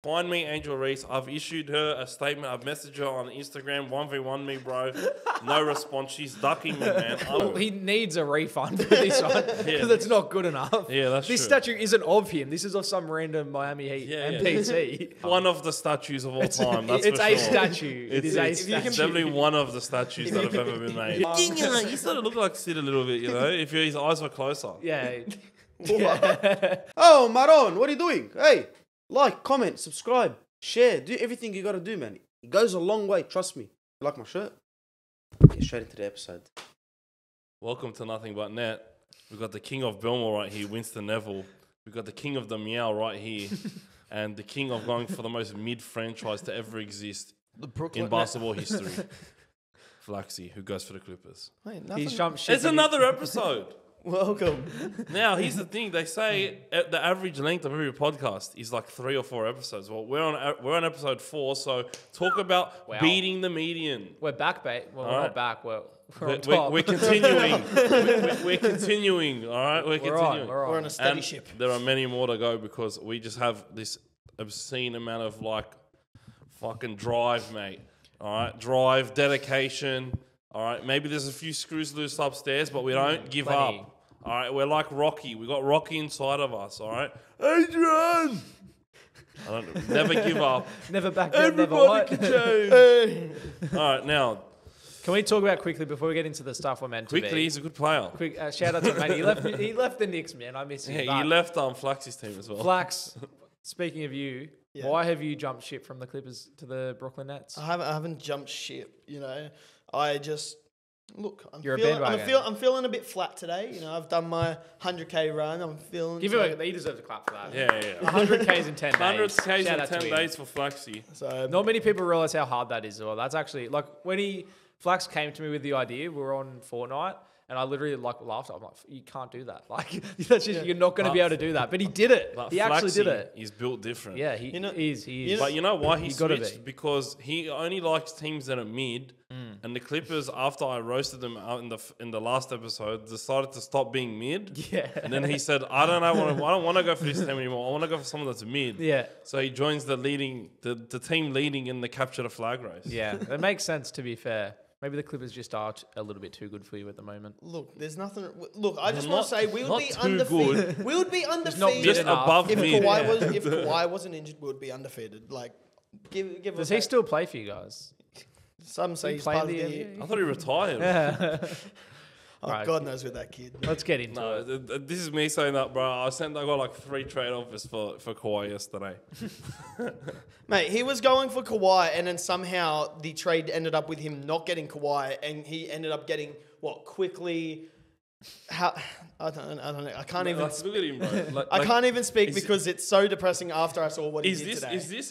Find me, Angel Reese. I've issued her a statement. I've messaged her on Instagram. 1v1 me, bro. No response. She's ducking me, man. Well, he needs a refund for this one because it's not good enough. Yeah, that's This true. statue isn't of him. This is of some random Miami Heat NPC. One of the statues of all time. That's It's for a sure. statue. It's definitely one of the statues that have ever been made. You sort of look like Sid a little bit, you know, if his eyes were closer. Yeah. Oh, Maron, what are you doing? Hey, like, comment, subscribe, share, do everything you gotta do, man. It goes a long way, trust me. You like my shirt? Get straight into the episode. Welcome to Nothing But Net. We've got the king of Belmore right here, Winston Neville. We've got the king of the meow right here. And the king of going for the most mid-franchise to ever exist in basketball history. Flaxy, who goes for the Clippers. Wait, He's jumped ship. It's another episode. Welcome. Now, here's the thing. They say the average length of every podcast is like 3 or 4 episodes. Well, we're on episode 4, so talk about beating the median. We're back, mate. Well, we're not back. We're on top. We're continuing. we're continuing, all right? We're continuing. We're on a steady And ship. there are many more to go because we just have this obscene amount of like fucking drive, mate. All right? Drive, dedication. All right, maybe there's a few screws loose upstairs, but we don't give up. All right, we're like Rocky. We got Rocky inside of us. All right, Adrian. Never give up. Never back down, never Everybody what? can change. All right, now Can we talk about quickly before we get into the stuff we're meant to be? quickly, he's a good player. Quick shout out to him, mate. He left the Knicks, man. I miss him. Yeah, But he left Flaxy's team as well. Flax. Speaking of you, Yeah. why have you jumped ship from the Clippers to the Brooklyn Nets? I haven't jumped ship, you know. I just look. You're a bandwagon. I'm feeling a bit flat today. You know, I've done my 100K run. I'm feeling. Give him he deserves a clap for that. Yeah. 100Ks in 10 days. 100Ks Shout in out to 10 him. days for Flaxy. So Not many people realize how hard that is. Well, that's actually like when Flax came to me with the idea. We were on Fortnite, and I literally laughed. I'm like, you can't do that. Like that's just you're not going to be able to do that. But he did it. But He actually did it. He's built different. Yeah, he is. But you know why he He gotta switched? be. Because he only likes teams that are mid, and the Clippers, after I roasted them out in the last episode, decided to stop being mid. Yeah. And then he said, I don't want to go for this team anymore. I want to go for someone that's mid. Yeah. So he joins the team leading in the capture the flag race. Yeah, it makes sense to be fair. Maybe the Clippers just are a little bit too good for you at the moment. look, there's nothing. Look, I just Not- want to say we would not be too undefeated. good. We would be not undefeated. mid Just enough. above if mid. Kawhi wasn't injured, we would be undefeated. Like, give. Does he still play for you guys? Some say he's play part in of the the. NBA? I thought he retired. Oh, Right. God knows with that kid. Let's get into No, it. this is me saying that, bro. I got like 3 trade offers for Kawhi yesterday. Mate, he was going for Kawhi, and then somehow the trade ended up with him not getting Kawhi, and he ended up getting quickly. How I don't know. I can't even. Look at him, bro. I can't even speak is- because it's so depressing after I saw what he Is did this today. is this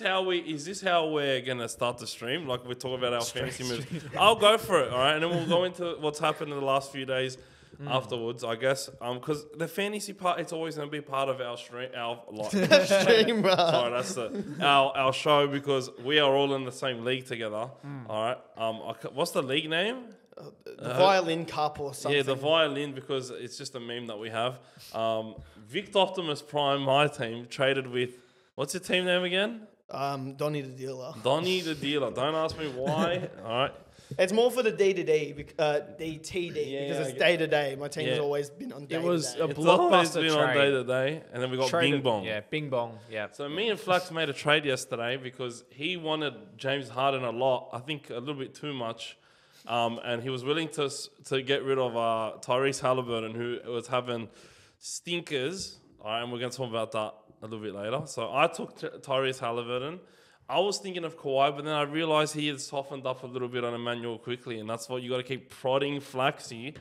how we're gonna start the stream? Like we're talking about our fantasy moves. I'll go for it, all right, and then we'll go into what's happened in the last few days afterwards, I guess. Because the fantasy part, it's always gonna be part of our stream, Stream, bro. Sorry, that's our show because we are all in the same league together. All right. What's the league name? The violin cup or something. Yeah, the violin, because it's just a meme that we have. Vic Optimus Prime, my team, traded with, what's your team name again? Donny the dealer. Donny the dealer. Don't ask me why. All right. It's more for the D-to-D, DTD, Yeah, because I it's get- day-to-day. My team has Yeah. always been on day-to-day. It was a It's always blockbuster been on day trade. to day. And then we got Bing Bong. Yeah, Bing Bong. Yeah. So me and Flax made a trade yesterday because he wanted James Harden a lot. I think a little bit too much. And he was willing to get rid of Tyrese Halliburton, who was having stinkers. All right, and we're going to talk about that a little bit later. So I took Tyrese Halliburton. I was thinking of Kawhi, but then I realized he had softened up a little bit on Emmanuel quickly, and that's what you got to keep prodding Flaxy.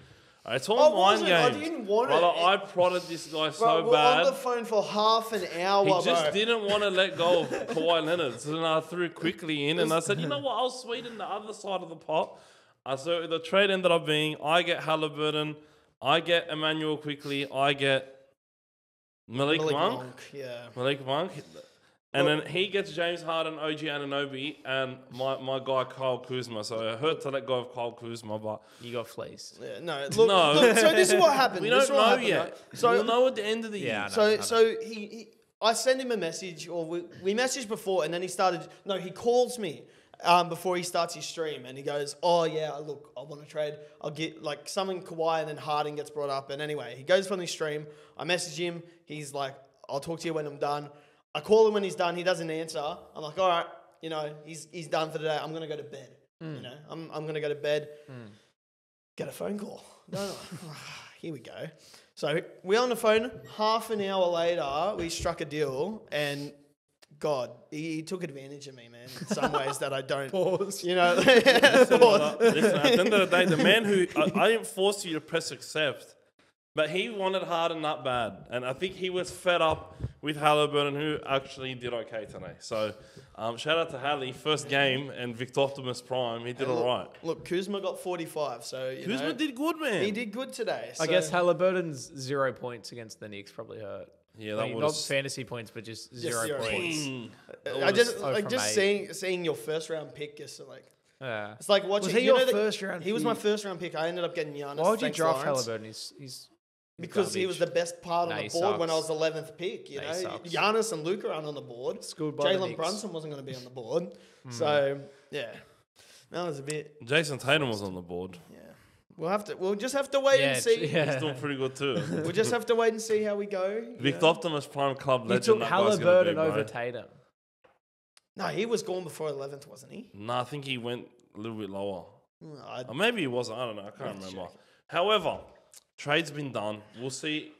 All right, it's all mind games. I didn't want Brother, it. I prodded this guy Bro, so we're bad. on the phone for half an hour, He just bro. didn't want to let go of Kawhi Leonard. So then I threw quickly in and I said, you know what, I'll sweeten the other side of the pot. So the trade ended up being I get Halliburton, I get Emmanuel quickly, I get Malik Monk. Yeah. Malik Monk. And then he gets James Harden, OG Anunoby, and my guy Kyle Kuzma. So it hurt to let go of Kyle Kuzma, but You got fleeced. Yeah, no, No. look, so this is what happened. we This don't is what know happened, yet. right? So, we'll know at the end of the Yeah, year. I know. so he I send him a message, or we messaged before, and then he calls me before he starts his stream, and he goes, oh yeah, look, I want to trade. I'll get like something Kawhi, and then Harden gets brought up, and anyway, he goes from his stream. I message him. He's like, I'll talk to you when I'm done. I call him when he's done. He doesn't answer. I'm like, all right, you know, he's done for the day. I'm gonna go to bed. You know, I'm gonna go to bed. Get a phone call. No. Here we go. So we're on the phone. Half an hour later, we struck a deal, and God, he took advantage of me, man, in some ways that I don't. Pause. You know. Listen, at the end of the day, the man who I didn't force you to press accept, but he wanted Harden that bad, and I think he was fed up with Halliburton, who actually did okay today. So, shout out to Hallie, first game, and Victor Optimus Prime, he did all right. Look, Kuzma got 45, so Kuzma did good, man. He did good today. I guess Halliburton's 0 points against the Knicks probably hurt. Yeah, that was not fantasy points, but just 0 points. I just seeing your first round pick, just like. Yeah. It's like watching. Was he your first round? He was my first round pick. I ended up getting Giannis. Why would you draft Lawrence. Halliburton? He's because he was the best part on the board when I was sucks. 11th pick. You know, sucks. Giannis and Luka aren't on the board. Schooled by the Jalen Knicks. Brunson wasn't going to be on the board. So yeah, that was a bit. Jason Tatum was on the board. Yeah, we'll just have to wait and see. He's doing pretty good too. We'll just have to wait and see how we go. Victor Optimus Prime club You legend. took that guy's gonna Halliburton be, bro. over Tatum. No, he was gone before 11th, wasn't he? Nah, I think he went a little bit lower. I Or maybe he wasn't. I don't know. I can't remember. However, trade's been done. We'll see.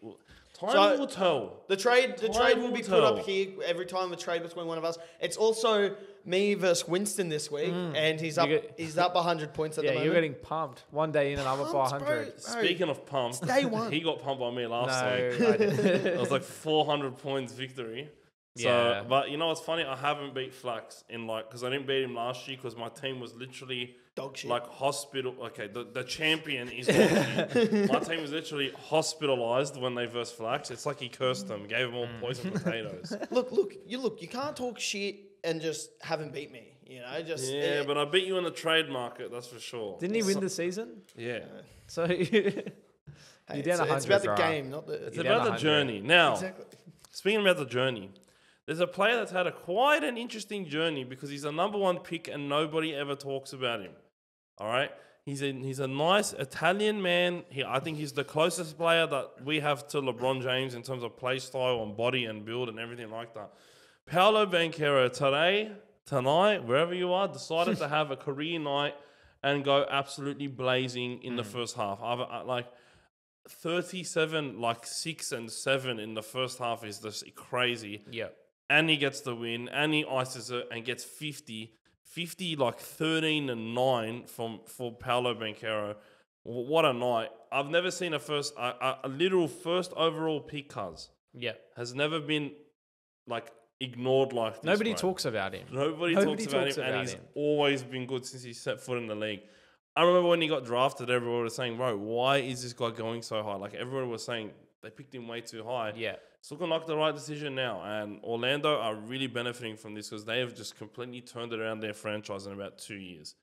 Time will tell. The trade will be put tell. up here every time a trade between one of us. It's also me versus Winston this week, and he's up. He's up 100 points at the Yeah, moment. you're getting pumped. One day in and I'm up by Pumped, bro. 100. Speaking of pumped, day one. he got pumped by me last No, week. I didn't. It was like 400 points victory. So, Yeah. but you know what's funny? I haven't beat Flax in because I didn't beat him last year because my team was literally Dog shit. like hospital. Okay, the champion is dog shit. My team was literally hospitalized when they versed Flax. It's like he cursed them, gave them all poison potatoes. Look. You can't talk shit and just haven't beat me. You know, just Yeah, but I beat you in the trade market, that's for sure. Didn't he win the season? Yeah. So you're hey, down 100. it's about the right? game, not the. It's You're about down the 100. journey. Now, Exactly. speaking about the journey, there's a player that's had quite an interesting journey because he's a number one pick and nobody ever talks about him. All right? He's a nice Italian man. I think he's the closest player that we have to LeBron James in terms of play style and body and build and everything like that. Paolo Banchero tonight, wherever you are, decided to have a career night and go absolutely blazing in the first half. Like 37, like 6 and 7 in the first half is just crazy. Yeah. And he gets the win, and he ices it and gets 50 like 13 and 9 for Paolo Banchero. What a night. I've never seen a literal first overall pick, cuz. Yeah. Has never been like ignored like this. Nobody bro. talks about him. Nobody talks about him, and he's always been good since he set foot in the league. I remember when he got drafted, everyone was saying, bro, why is this guy going so high? Like, everyone was saying they picked him way too high. Yeah. It's looking like the right decision now. And Orlando are really benefiting from this because they have just completely turned around their franchise in about 2 years.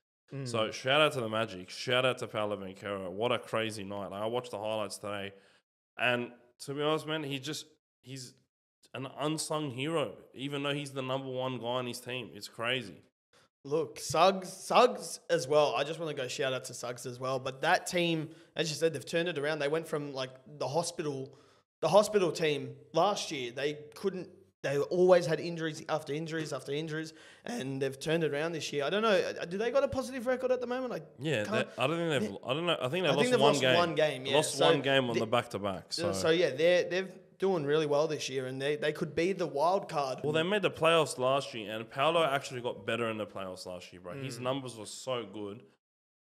So, shout out to the Magic. Shout out to Paolo Banchero. What a crazy night. Like, I watched the highlights today. And to be honest, man, he's an unsung hero, even though he's the number one guy on his team. It's crazy. Look, Suggs as well. I just want to go shout out to Suggs as well. But that team, as you said, they've turned it around. They went from like the hospital team last year. They always had injuries after injuries after injuries, and they've turned it around this year. I don't know. Do they got a positive record at the moment? I think they've lost one game. Yeah. Lost one game on the back-to-back. So yeah, they're doing really well this year, and they could be the wild card. Well, they made the playoffs last year, and Paolo actually got better in the playoffs last year, bro. His numbers were so good,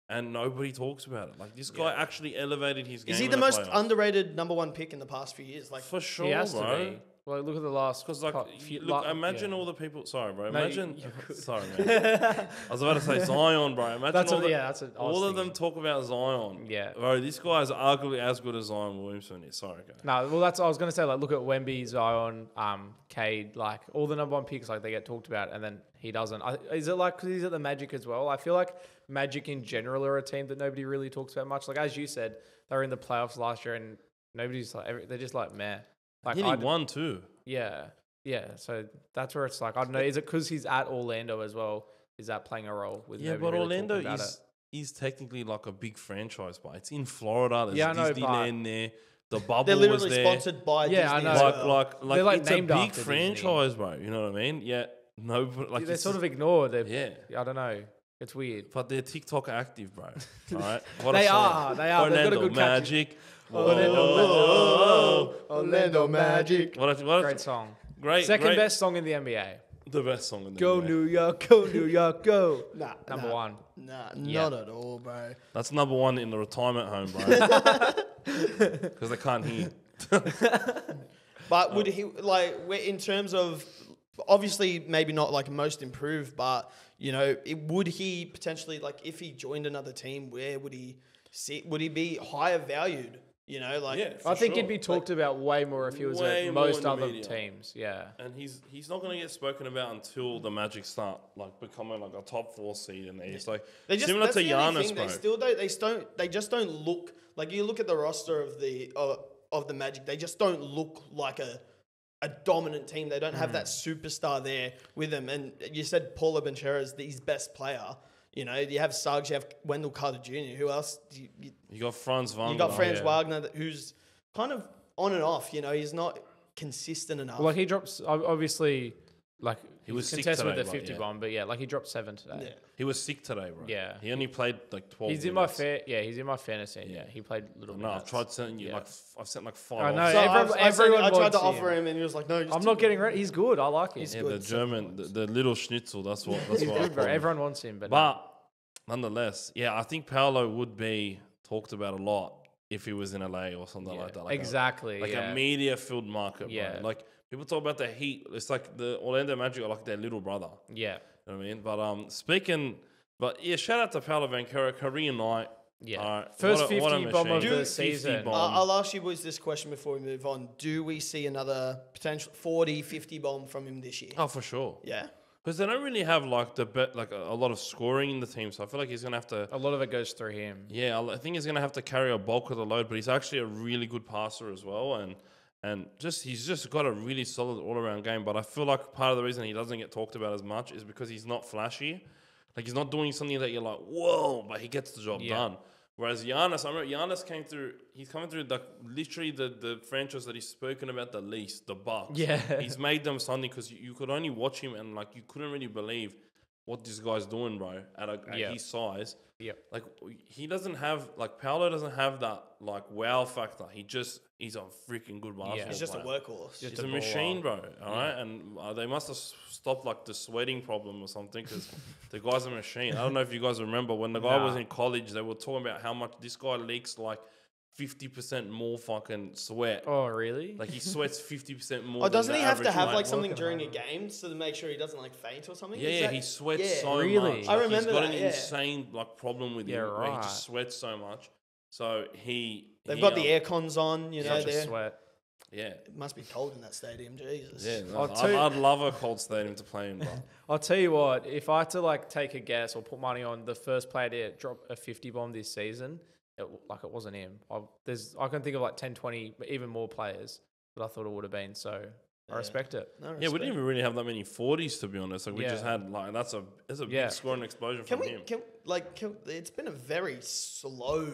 and nobody talks about it. Like, this guy actually elevated his game. Is he the most underrated number one pick in the past few years? Like, for sure, He has bro. to be. Well, look at the last. Because, like, imagine all the people. Sorry, bro. No, Imagine. you're good. Sorry, man. I was about to say Zion, bro. Imagine That's all, that's what I was all of thinking. them talk about Zion. Yeah. Bro, this guy is arguably as good as Zion Williamson is. Sorry, guys. No, well, that's I was gonna say. Like, look at Wemby, Zion, Cade, like all the number one picks. Like, they get talked about, and then he doesn't. Is it like because he's at the Magic as well? I feel like Magic in general are a team that nobody really talks about much. Like, as you said, they were in the playoffs last year, and nobody's like they're just like meh. Like, He won too. Yeah. Yeah, so that's where it's like, I don't know. Is it because he's at Orlando as well? Is that playing a role? With Yeah, nobody but really Orlando talking about is technically like a big franchise, but it's in Florida. There's Yeah, I know, Disneyland there. The bubble They're was literally there. sponsored by Yeah, I Disney. know. as Like, well. like They're, like, it's a named big after Disney. franchise, bro. You know what I mean? Yeah, no, but like They're it's sort just- of ignored. yeah. I don't know. It's weird. But they're TikTok active, bro. All right, what They a song. are. They are. They've got a Orlando good catchy- Magic. Orlando Magic. What a Great song. great, Second great- best song in the NBA. the best song in the Go NBA. New York, go New York, go. Nah, Number nah, one. Nah, Yeah. not at all, bro. That's number one in the retirement home, bro. Because they can't hear. But would he like in terms of obviously maybe not like most improved, but you know, would he potentially like if he joined another team, where would he sit? Would he be higher valued? You know, like Yeah, I think sure. he'd be talked about way more if he was Way at more most in the other media. teams. Yeah. And he's not going to get spoken about until the Magic start like becoming like a top 4 seed in the East. Like they just similar that's to the only Giannis, thing, bro. They just don't look like you look at the roster of the Magic. They just don't look like a dominant team. They don't have that superstar there with them. And you said Paul Benchera is his best player. You know, you have Suggs, you have Wendell Carter Jr. Who else? You got Franz Wagner. You got Franz yeah. Wagner, who's kind of on and off. You know, he's not consistent enough. Well, like he drops obviously like He was sick contested with today, the but 50 yeah. bomb, but yeah, like he dropped 7 today. yeah. He was sick today, bro. Yeah. He only played like 12 He's minutes. he's in my fantasy. Yeah, he played little No, I've minutes. tried sending you Yeah. I've sent like 5 I know, offers. So everyone I tried to wants offer him. him, and he was like, "No, just I'm not getting ready. He's good. I like him. He's Yeah, good. the German, the little schnitzel. That's what He's I good, bro. call him. Everyone wants him, but, But nonetheless, yeah, I think Paolo would be talked about a lot if he was in LA or something like that. Like exactly. like yeah. a media-filled market, Yeah. bro. Like people talk about the Heat. It's like the Orlando Magic are like their little brother. Yeah. You know what I mean? But yeah, shout out to Paolo Banchero, Korean night. Yeah. First 50 bomb of machine. the season. I'll ask you boys this question before we move on. Do we see another potential 40, 50 bomb from him this year? Oh, for sure. Yeah. Because they don't really have like a lot of scoring in the team, so I feel like he's gonna have to. A lot of it goes through him. Yeah, I think he's gonna have to carry a bulk of the load, but he's actually a really good passer as well, and he's just got a really solid all around game. But I feel like part of the reason he doesn't get talked about as much is because he's not flashy, like he's not doing something that you're like whoa, but he gets the job done. Whereas Giannis, I remember Giannis came through. He's coming through literally the franchise that he's spoken about the least, the Bucks. Yeah. He's made them something because you could only watch him and like you couldn't really believe what this guy's doing, bro. At his size, like he doesn't have like Paolo doesn't have that like wow factor. He's a freaking good basketball. He's just a player. workhorse. He's a machine, bro. All right, and they must have stopped like the sweating problem or something because the guy's a machine. I don't know if you guys remember when the guy was in college, they were talking about how much this guy leaks like 50% more fucking sweat. Oh, really? Like he sweats 50% more. Oh, doesn't than he the have to average have mate. like something working during a game to make sure he doesn't like faint or something? Yeah, Is yeah, that- he sweats yeah. so Really? much. I Like, remember he's got that, an yeah. insane like problem with Yeah, him where he right. just sweats so much. So They've got the air cons on, you know. Such a There sweat. Yeah, it must be cold in that stadium. Jesus. yeah. I'll tell you- I'd love a cold stadium to play in, but I'll tell you what, if I had to like take a guess or put money on the first player to drop a 50 bomb this season, it wasn't him. I can think of like 10, 20, even more players that I thought it would have been. So I respect it. No yeah, we respect. didn't even really have that many 40s to be honest. Like we just Yeah. had like that's a Yeah. big scoring explosion Can from we? him. It's been a very slow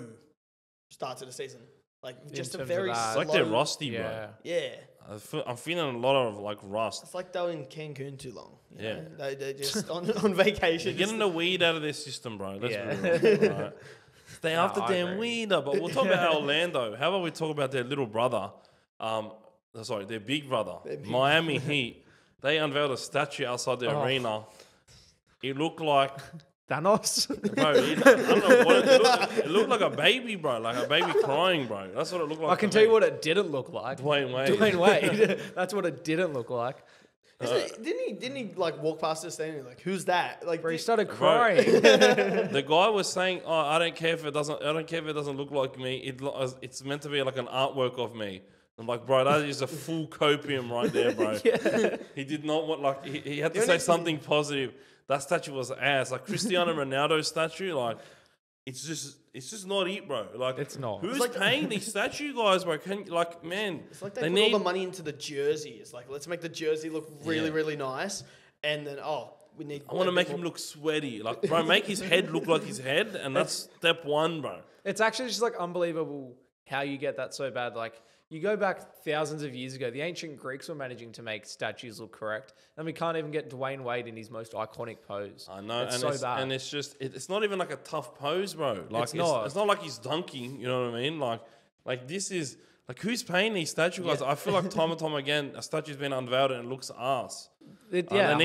start to the season. Like just a terms of very that. It's slow. like they're rusty, bro. Yeah. Yeah. I'm feeling a lot of like rust. It's like they were in Cancun too long. you Yeah. know? They're just on vacation. They're getting the weed out of their system, bro. Let's Yeah. be real. Right? Stay off the I damn agree. weed, but we'll talk about Orlando. How about we talk about their little brother? Their big brother, Miami Heat. They unveiled a statue outside the arena. It looked like, Thanos? bro. I don't know what it looked like a baby, bro. Like a baby crying, bro. That's what it looked like. I can tell you what it didn't look like. Dwayne Wade. Dwayne Wade. That's what it didn't look like. Didn't he like walk past the stadium like who's that? Like Bro, he started crying. The guy was saying, "Oh, I don't care if it doesn't look like me. It's meant to be like an artwork of me." I'm like, bro, that is a full copium right there, bro. He did not want like he had to say something positive. That statue was ass. Like Cristiano Ronaldo's statue, like it's just not it, bro. Like It's not. Who's It's like- paying these statue guys, bro? Man, It's like they put all the money into the jersey. It's like, let's make the jersey look really, really nice. And then, we need... I want to make him look sweaty. Like, bro, make his head look like his head, and that's step one, bro. It's actually just like unbelievable how you get that so bad. Like you go back thousands of years ago, the ancient Greeks were managing to make statues look correct, and we can't even get Dwayne Wade in his most iconic pose. I know, it's and so bad. and it's just it's not even like a tough pose, bro. Like It's not. It's not like he's dunking. You know what I mean? Like this is like who's paying these statue guys? I feel like time and time again a statue's been unveiled and it looks ass. Yeah,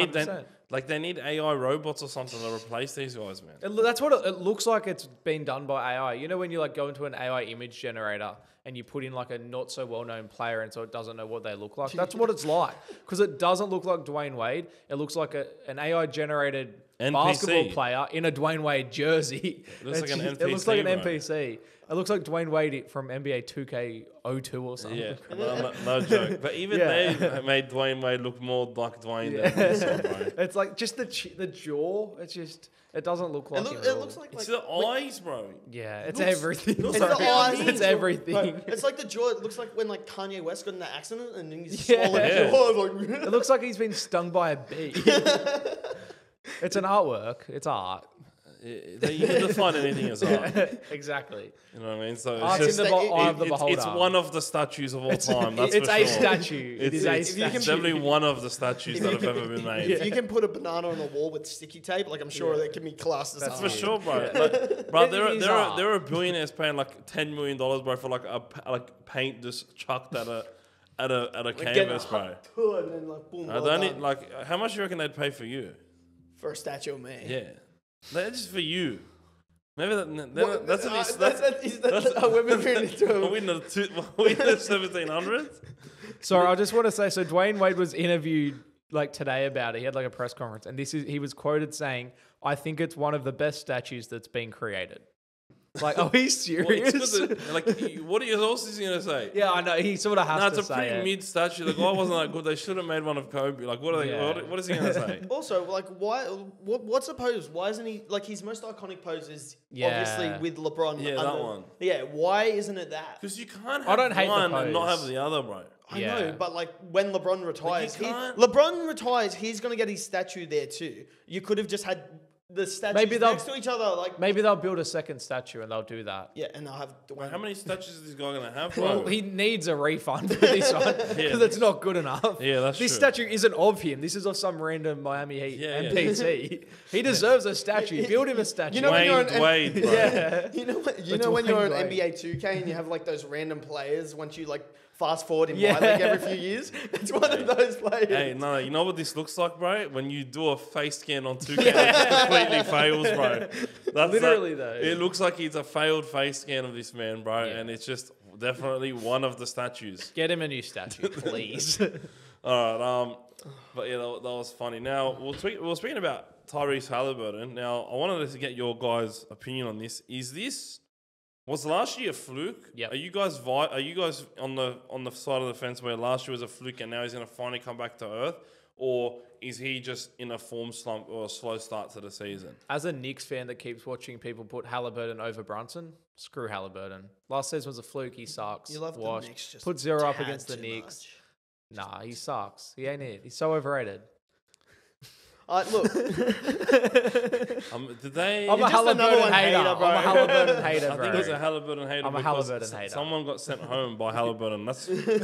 they need AI robots or something to replace these guys, man. That's what it looks like. It's been done by AI. You know when you like go into an AI image generator and you put in like a not so well known player, and so it doesn't know what they look like. That's what it's like, because it doesn't look like Dwayne Wade. It looks like an AI generated NPC. basketball player in a Dwayne Wade jersey. It looks like an NPC. It looks like an bro. NPC. It looks like Dwayne Wade from NBA 2K02 or something. Yeah, no joke. But even they made Dwayne Wade look more like Dwayne than this one, bro. It's like just the jaw. It's just it doesn't look like him at It all. looks like It's the eyes, bro. Yeah, it's looks- everything. looks It's like the eyes. It's everything. It's like the jaw. It looks like when like Kanye West got in that accident and then he's Yeah. swollen Yeah. jaw. Like, It looks like he's been stung by a bee. It's an artwork. It's art. You can define anything as art. Exactly. You know what I mean? So Art's it's in just the eye of the beholder. it's one of the statues of all time. That's it's for a sure. statue. It is a It's statue. definitely one of the statues that have ever been made. if you can put a banana on a wall with sticky tape, like I'm sure that can be classed as That's For art. sure, bro. Like, bro, It is art. there are billionaires paying like $10 million, bro, for like paint just chucked at a canvas, bro. And then like boom, I well don't done. need, like, how much do you reckon they'd pay for you? For a statue of me. Yeah, that's just for you. Maybe What- that's we're moving into Are we in the 1700s? Sorry, I just want to say. So Dwayne Wade was interviewed like today about it. He had like a press conference, and he was quoted saying, "I think it's one of the best statues that's been created." Like, oh, he's Well, serious? it's 'cause like, what else is he gonna say? Yeah, I know. He sort of has No, to it's a say pretty it. mid statue. The guy wasn't that good. They should have made one of Kobe. Like, what are they? Yeah. What is he gonna say? Also, like, what's a pose? Why isn't he like his most iconic pose is Yeah. obviously with LeBron? Yeah, that one. Yeah, why isn't it that? Because you can't I have don't hate the one and not pose. have the other, bro. I Yeah. know, but like when LeBron retires, can't- LeBron retires, he's gonna get his statue there too. You could have just had the statues Maybe they'll- next to each other, like Maybe they'll build a second statue and they'll do that. yeah, and they'll have Dwayne. How many statues is this guy gonna have, bro? Well, he needs a refund for this one because it's not good enough. Yeah, that's This true. statue isn't of him. This is of some random Miami Heat Yeah, yeah. NPC. He deserves a statue. Build him a statue. You know when you're an- Wade, bro. yeah. You know when It's when you're on Dwayne NBA 2K and you have like those random players once you like fast forward in Yeah. my league every few years. It's one of those players. Hey, no, you know what this looks like, bro? When you do a face scan on 2K, it completely fails, bro. That's Literally, though. It looks like it's a failed face scan of this man, bro, and it's just definitely one of the statues. Get him a new statue, please. All right, but yeah, that was funny. Now we were speaking about Tyrese Halliburton. Now I wanted to get your guys' opinion on this. Was last year a fluke? Yep. Are you guys on the side of the fence where last year was a fluke and now he's going to finally come back to earth, or is he just in a form slump or a slow start to the season? As a Knicks fan that keeps watching people put Halliburton over Brunson, screw Halliburton. Last season was a fluke. He sucks. You love the Washed. Knicks just Put 0 up tad against the too Knicks. much. Nah, he sucks. He ain't it. He's so overrated. Look, Did they? I'm a just another Halliburton one hater. hater, bro. I'm a Halliburton hater, I bro. think he's a Halliburton hater. I'm a because Halliburton hater. Someone got sent home by Halliburton.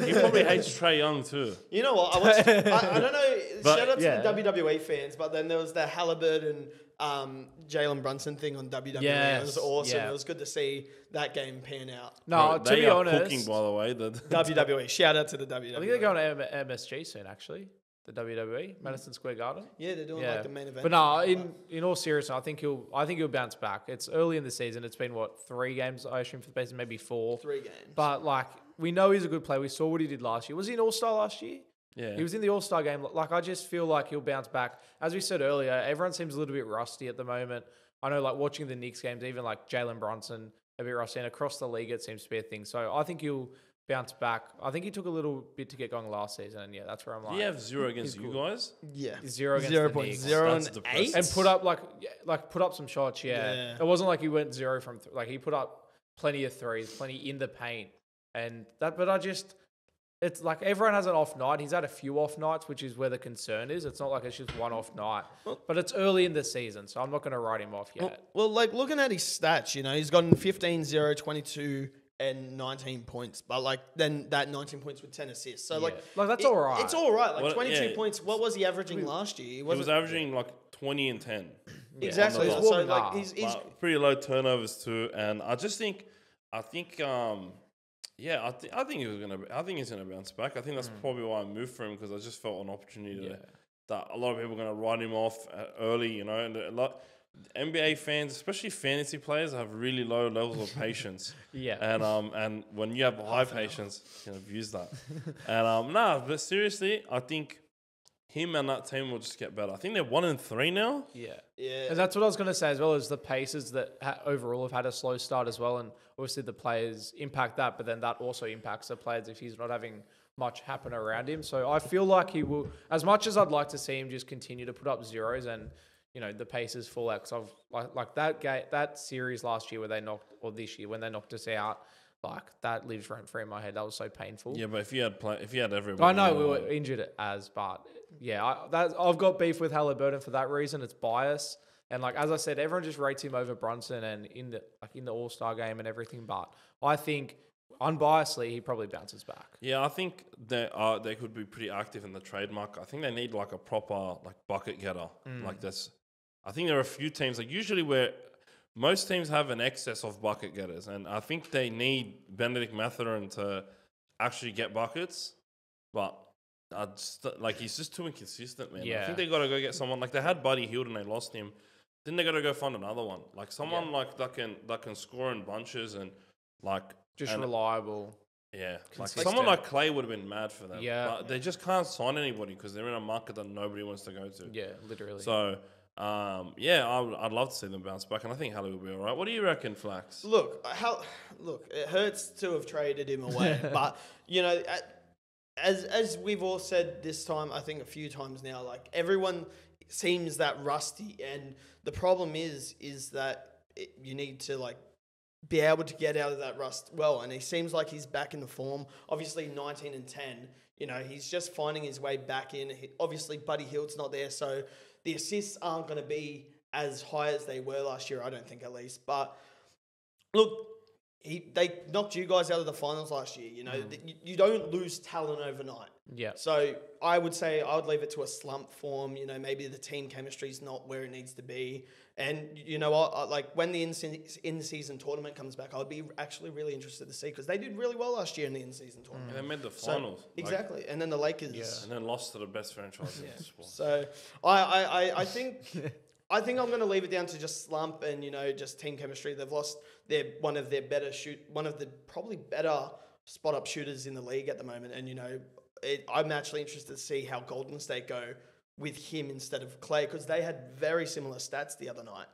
He probably hates Trae Young too. you know what? I don't know. But- Shout out to yeah. the WWE fans, but then there was the Halliburton, Jalen Brunson thing on WWE. It was Yes, awesome. yeah. It was good to see that game pan out. No, Bro, to they be are honest, cooking, by the way. WWE. Shout out to the WWE. I think they're going to MSG soon, actually. The WWE, Madison Square Garden. Yeah, they're doing like the main event. But no, in all seriousness, I think he'll bounce back. It's early in the season. It's been 3 games, I assume, for the base, maybe 4. 3 games. But like we know he's a good player. We saw what he did last year. Was he an All-Star last year? Yeah. He was in the All-Star game. Like I just feel like he'll bounce back. As we said earlier, everyone seems a little bit rusty at the moment. I know, like watching the Knicks games, even like Jalen Brunson, a bit rusty, and across the league it seems to be a thing. So I think he'll bounce back. I think he took a little bit to get going last season, and yeah, that's where I'm like. Do you have 0 against you guys? Yeah. 0 against the Knicks. 0.0 That's and depressing. 8. And put up like like put up some shots. Yeah, it wasn't like he went 0 from like he put up plenty of threes, plenty in the paint, and that. But it's like everyone has an off night. He's had a few off nights, which is where the concern is. It's not like it's just one off night, but it's early in the season, so I'm not going to write him off yet. Well, like looking at his stats, he's gotten 15, 0, 22, and 19 points. But like then that 19 points with 10 assists. So like that's all right. It's all right. Like 22 points. What was he averaging last year? He was averaging like 20 and 10. Exactly. He's So warming like up. he's pretty low turnovers too, and I think I think he's gonna bounce back. I think that's probably why I moved for him, because I just felt an opportunity that a lot of people are gonna write him off early, and a lot NBA fans, especially fantasy players, have really low levels of patience. And when you have high patience, you can abuse that. And but seriously, I think him and that team will just get better. I think they're 1-3 now. Yeah. And that's what I was going to say as well, is the Pacers that overall have had a slow start as well. And obviously the players impact that, but then that also impacts the players if he's not having much happen around him. So I feel like he will, as much as I'd like to see him just continue to put up zeros and, the Pacers fall out. Because like that series last year where they knocked, or this year when they knocked us out, like that lives rent free in my head. That was so painful. Yeah, but if you had everybody, I know we were injured but yeah, I've got beef with Halliburton for that reason. It's bias, and like as I said, everyone just rates him over Brunson and in the All-Star game and everything. But I think unbiasedly, he probably bounces back. Yeah, I think they could be pretty active in the trade market. I think they need like a proper like bucket getter like this. I think there are a few teams like usually where most teams have an excess of bucket getters, and I think they need Benedict Mathurin to actually get buckets, but he's just too inconsistent, man. Yeah. I think they got to go get someone like they had Buddy Hield and they lost him. Then they got to go find another one, like someone like that can score in bunches and reliable. Yeah, like consistent. someone like Clay would have been mad for them. Yeah, but they just can't sign anybody because they're in a market that nobody wants to go to. Yeah, literally. So. I'd love to see them bounce back, and I think Hallie will be all right. What do you reckon, Flax? Look, it hurts to have traded him away, but as we've all said this time, I think a few times now, like everyone seems that rusty, and the problem is that you need to like be able to get out of that rust well, and he seems like he's back in the form. Obviously, 19 and 10. He's just finding his way back in. Obviously, Buddy Hield's not there, so the assists aren't going to be as high as they were last year, I don't think, at least. But look, they knocked you guys out of the finals last year. You don't lose talent overnight. Yeah. So I would say I would leave it to a slump form. Maybe the team chemistry's not where it needs to be. And like when the in-season tournament comes back, I'd be actually really interested to see, because they did really well last year in the in-season tournament. And they made the finals. Exactly. And then the Lakers. And then lost to the best franchise in the sport. So I think I'm going to leave it down to just slump and, just team chemistry. They've lost one of the probably better spot-up shooters in the league at the moment. And, I'm actually interested to see how Golden State go with him instead of Clay, because they had very similar stats the other night.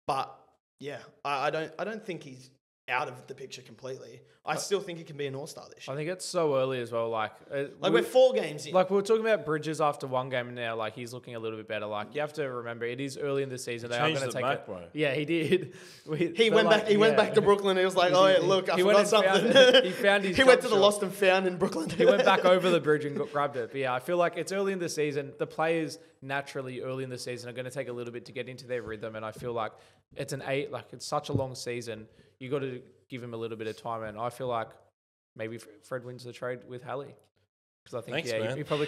But, yeah, I don't think he's out of the picture completely. I still think he can be an all-star this year. I think it's so early as well. Like we're 4 games in. Like we were talking about Bridges after one game, and now like he's looking a little bit better. Like you have to remember, it is early in the season. They are going to take it. Bro. Yeah, he did. He went back to Brooklyn. He was like, "Oh, yeah, look, I forgot something." He found his. He went to the lost and found in Brooklyn. He went back over the bridge and grabbed it. But yeah, I feel like it's early in the season. The players naturally early in the season are going to take a little bit to get into their rhythm, and I feel like it's it's such a long season. You got to give him a little bit of time, and I feel like maybe Fred wins the trade with Hallie, because I think he probably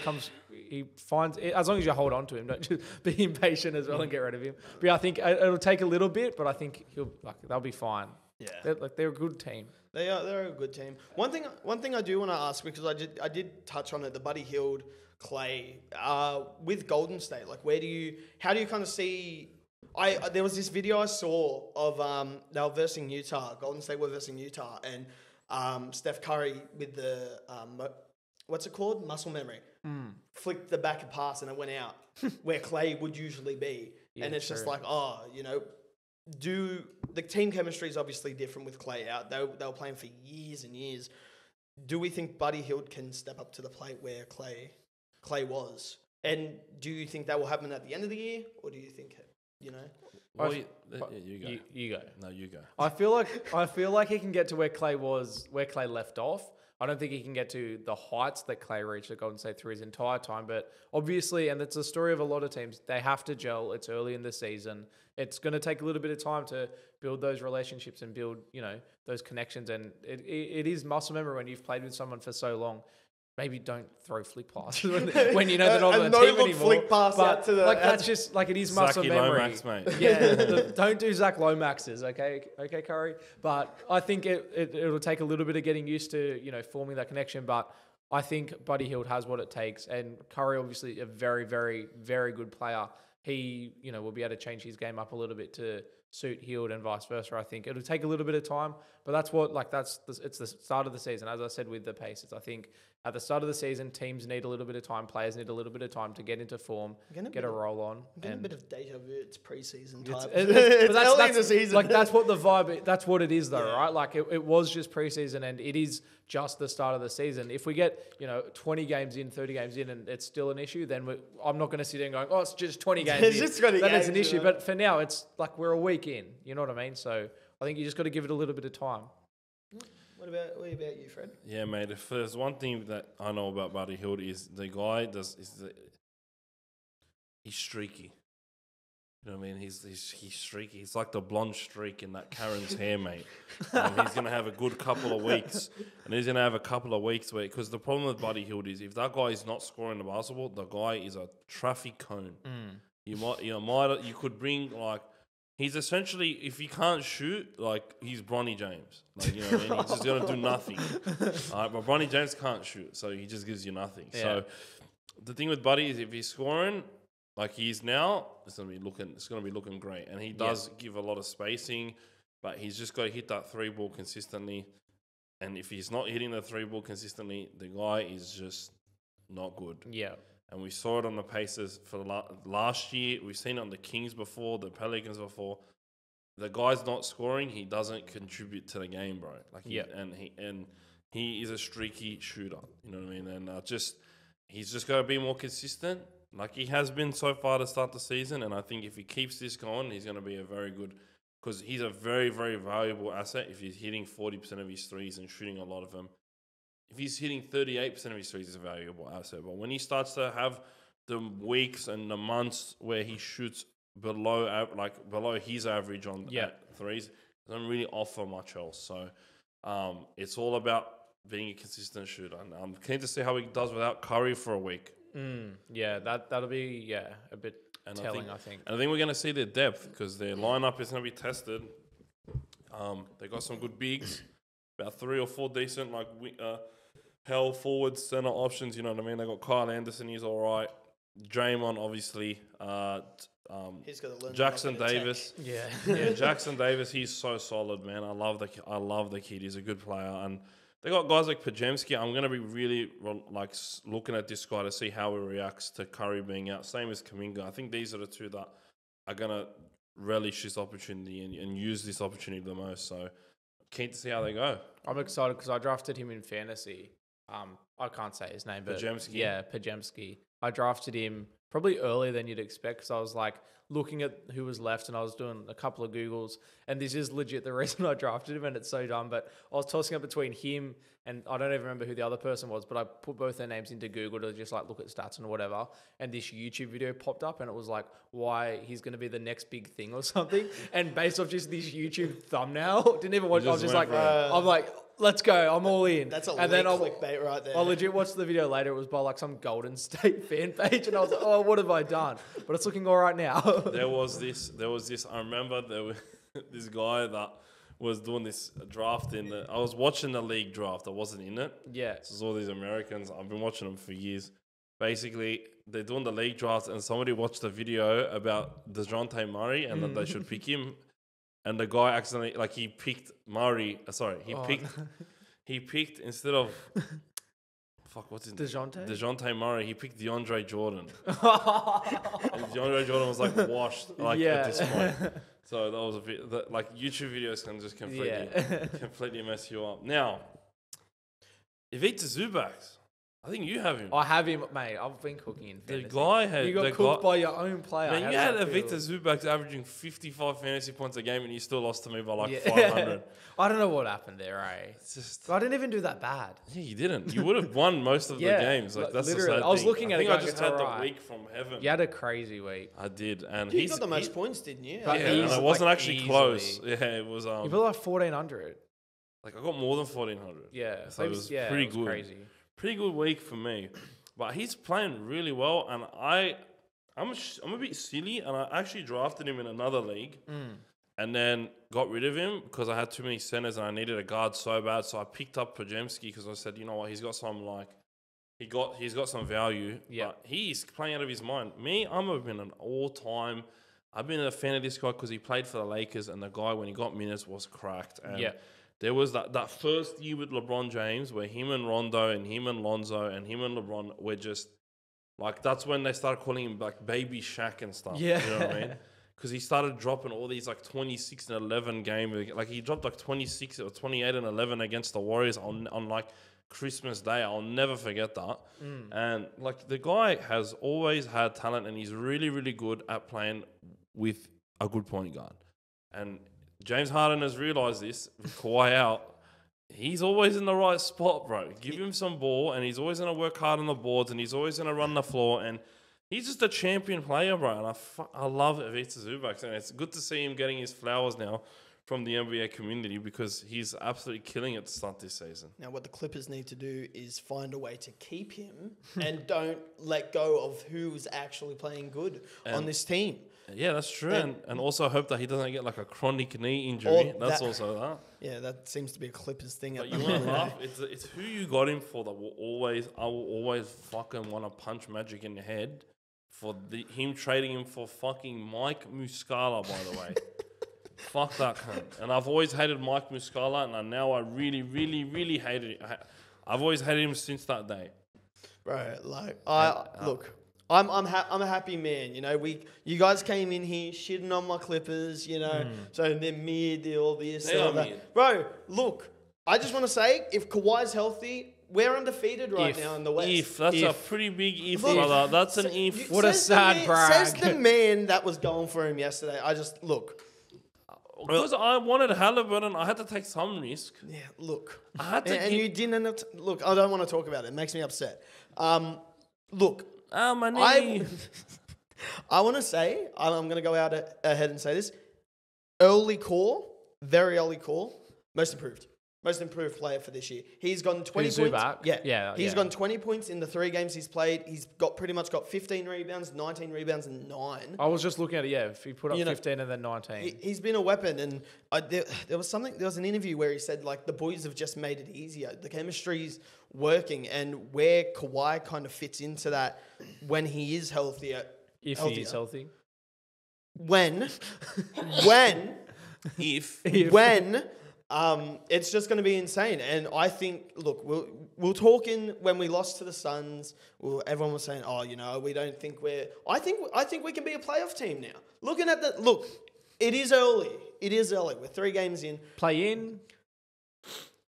he finds, as long as you hold on to him, don't just be impatient as well and get rid of him. But yeah, I think it'll take a little bit, but I think they'll be fine. Yeah, they're a good team. They're a good team. One thing I do want to ask, because I did touch on it, the Buddy Hield, Clay, with Golden State, like how do you kind of see? There was this video I saw of they were versing Utah. Golden State were versing Utah, and Steph Curry with the what's it called? Muscle memory. Flicked the back of pass and it went out where Clay would usually be. Yeah, and it's just like, the team chemistry is obviously different with Clay out. They were playing for years and years. Do we think Buddy Hield can step up to the plate where Clay was? And do you think that will happen at the end of the year, or do you think you know. Well, I- you go. You go. No, you go. I feel like he can get to where Clay left off. I don't think he can get to the heights that Clay reached at Golden State through his entire time. But obviously, and it's the story of a lot of teams, they have to gel. It's early in the season. It's going to take a little bit of time to build those relationships and build, those connections. And it is muscle memory when you've played with someone for so long. Maybe don't throw flick passes when you know they're not on the team anymore. Flick pass out to the that's just like it is muscle Zachy memory. Lomax, mate. Yeah, don't do Zach Lomaxes, okay, Curry. But I think it'll take a little bit of getting used to forming that connection. But I think Buddy Hield has what it takes, and Curry obviously a very, very, very good player. He will be able to change his game up a little bit to suit Hield and vice versa. I think it'll take a little bit of time, but that's it's the start of the season. As I said with the Pacers, I think at the start of the season, teams need a little bit of time, players need a little bit of time to get into form, get a roll on. A bit of deja vu. It's preseason type. It's early in the season. Like that's what the vibe. That's what it is, though, right? Like it was just preseason, and it is just the start of the season. If we get 20 games in, 30 games in, and it's still an issue, then I'm not going to sit there and going, oh, it's just 20 games. It's in. just 20 That games, is an issue. But for now, it's like we're a week in. You know what I mean? So I think you just got to give it a little bit of time. What about you, Fred? Yeah, mate. If there's one thing that I know about Buddy Hield is the guy he's streaky. You know what I mean? He's streaky. He's like the blonde streak in that Karen's hair, mate. He's gonna have a good couple of weeks, and he's gonna have a couple of weeks where because the problem with Buddy Hield is if that guy is not scoring the basketball, the guy is a traffic cone. You could bring like. He's essentially, if he can't shoot, like, he's Bronny James. Like, you know what I mean? He's just going to do nothing. All right, but Bronny James can't shoot, so he just gives you nothing. Yeah. So the thing with Buddy is if he's scoring like he is now, it's going to be looking great. And he does give a lot of spacing, but he's just got to hit that three ball consistently. And if he's not hitting the three ball consistently, the guy is just not good. Yeah. And we saw it on the Pacers for last year. We've seen it on the Kings before, the Pelicans before. The guy's not scoring. He doesn't contribute to the game, bro. He is a streaky shooter. You know what I mean? And he's just got to be more consistent, like he has been so far to start the season. And I think if he keeps this going, he's going to be a very good, because he's a very, very valuable asset if he's hitting 40% of his threes and shooting a lot of them. If he's hitting 38% of his threes, he's a valuable asset. But when he starts to have the weeks and the months where he shoots below his average on threes, it doesn't really offer much else. So it's all about being a consistent shooter. And I'm keen to see how he does without Curry for a week. Yeah, that'll be a bit telling, I think. And I think we're going to see their depth because their lineup is going to be tested. They got some good bigs, about 3 or 4 decent hell forward center options. You know what I mean? They got Kyle Anderson. He's all right. Draymond, obviously. He's got to learn Jackson Davis. Yeah, Jackson Davis. He's so solid, man. I love the kid. He's a good player, and they got guys like Pajemski. I'm gonna be really looking at this guy to see how he reacts to Curry being out. Same as Kuminga. I think these are the two that are gonna relish this opportunity and use this opportunity the most. So keen to see how they go. I'm excited because I drafted him in fantasy. I can't say his name, but Pajemski? Yeah, Pajemski. I drafted him probably earlier than you'd expect because I was like looking at who was left and I was doing a couple of Googles, and this is legit the reason I drafted him, and it's so dumb, but I was tossing up between him and I don't even remember who the other person was, but I put both their names into Google to just look at stats and whatever, and this YouTube video popped up and it was like why he's going to be the next big thing or something, and based off just this YouTube thumbnail, didn't even watch. I was just like, I'm like, let's go, I'm all in. That's a and then clickbait right there. I legit watched the video later. It was by some Golden State fan page, and I was like, "Oh, what have I done?" But it's looking all right now. There was this. I remember there was this guy that was doing this draft I was watching the league draft. I wasn't in it. Yeah. So it's all these Americans. I've been watching them for years. Basically, they're doing the league draft, and somebody watched a video about DeJounte Murray and that they should pick him. And the guy accidentally, he picked Murray. He picked instead of what's his name? DeJounte Murray. He picked DeAndre Jordan. And DeAndre Jordan was washed at this point. So that was a bit YouTube videos can just completely mess you up. Now, Ivica Zubac's, I think you have him. I have him, mate. I've been cooking in The fantasy. guy had. You got cooked by your own player. Man, How you does had that feel? Avita Zubak averaging 55 fantasy points a game, and you still lost to me by like Yeah. 500. I don't know what happened there, eh? It's just. I didn't even do that bad. Yeah, you didn't. You would have won most of Yeah, the games. Like like, that's the literally. sad I was thing. looking at it I think I going, just it's had alright. the week from heaven. You had a crazy week. I did, and You got the most he- points, didn't you? But Yeah, and he's, it wasn't like, actually easily- close. Yeah, it was. You put like 1,400. Like I got more than 1,400. Yeah. So it was yeah, pretty it was good. crazy. Pretty good week for me. But he's playing really well, and I'm a bit silly, and I actually drafted him in another league, and then got rid of him because I had too many centers and I needed a guard so bad. So I picked up Pajemski because I said, you know what, he's got some he's got some value. Yeah. But he's playing out of his mind. Me, I've been an all-time. I've been a fan of this guy because he played for the Lakers, and the guy when he got minutes was cracked. And Yeah. there was that first year with LeBron James where him and Rondo and him and Lonzo and him and LeBron were just like, that's when they started calling him like Baby Shaq and stuff. Yeah. You know what I mean? Because he started dropping all these like 26 and 11 game. Like he dropped like 26 or 28 and 11 against the Warriors on like Christmas Day. I'll never forget that. And like the guy has always had talent, and he's really, really good at playing with a good point guard. And James Harden has realised this, with Kawhi out. He's always in the right spot, bro. Give him some ball, and he's always going to work hard on the boards, and he's always going to run the floor, and he's just a champion player, bro. And I love Ivica Zubac, and it's good to see him getting his flowers now from the NBA community because he's absolutely killing it to start this season. Now, what the Clippers need to do is find a way to keep him and don't let go of who's actually playing good on this team. Yeah, that's true, and also hope that he doesn't get like a chronic knee Or injury. That's that- also that. Yeah, that seems to be a Clippers thing. But At you the want to moment. laugh? It's who you got him for that I will always fucking want to punch Magic in the head for him trading him for fucking Mike Muscala, by the way. Fuck that cunt. And I've always hated Mike Muscala, and now I really, really, really hated it. I've always hated him since that day. Bro, like look, I'm a happy man. You know, you guys came in here shitting on my Clippers. You know, so they're mid, they're all this, They all are that. mid. Bro, look, I just want to say, if Kawhi's healthy, we're undefeated right If. now in the West. If. That's a If. pretty big if, Look, brother. That's an if. You- What a says the sad man- brag. Says the man that was going for him yesterday. I just look. Because I wanted Halliburton, I had to take some risk. Yeah, look. I had to and give- you didn't end up. Look, I don't want to talk about it. It makes me upset. Look, My knee. I want to say, I'm going to go out ahead and say this. Early call, very early call, most improved. Most improved player for this year. He's gotten 20 Who's points. Zubac? Yeah, He's yeah. gotten 20 points in the 3 games he's played. He's pretty much got 15 rebounds, 19 rebounds, and 9. I was just looking at it, yeah. If he put up You know, 15 and then 19. He's been a weapon, and there was an interview where he said like the boys have just made it easier. The chemistry's working, and where Kawhi kind of fits into that when he is healthier. If he is healthy. When If. it's just going to be insane. And I think, look, we'll talk in when we lost to the Suns. Everyone was saying, "Oh, you know, we don't think we're." I think we can be a playoff team now. Looking at it is early. It is early. We're 3 games in. Play in.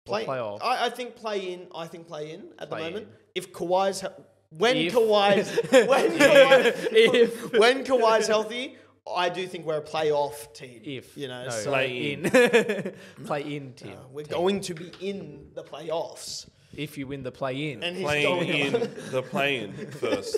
Play playoff. I think play in. I think play in at the Play moment. in. If Kawhi's when If. Kawhi's healthy, I do think we're a playoff team. If. You know, No, so play in. Play in, Tim. we're Team. going to be in the playoffs. If you win the play in. And he's Playing going in the play-in first.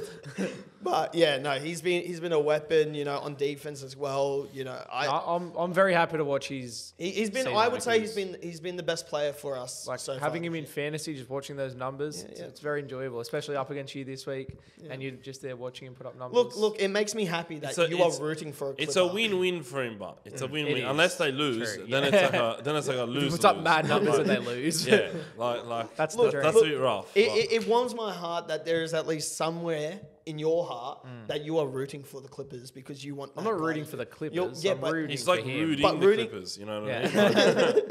But yeah, no, he's been a weapon, you know, on defense as well. You know, I'm very happy to watch his. he's been. season I would say because- he's been the best player for us. Like so having far. him in fantasy, just watching those numbers, Yeah. it's very enjoyable, especially up against you this week, and you're just there watching him put up numbers. Look, it makes me happy that It's a- you are it's- rooting for a Clipper. It's a win-win for him, but it's a win-win. is. Unless they lose, True, then yeah. it's like a He lose. puts up mad numbers and they lose. Yeah, like That's Look, the that's dream. a bit rough. It warms my heart that there is at least somewhere in your heart that you are rooting for the Clippers because you want. I'm that not rooting guy. for the Clippers. Yeah, I'm but rooting He's for like him. rooting But the rooting- Clippers, you know what Yeah. I mean?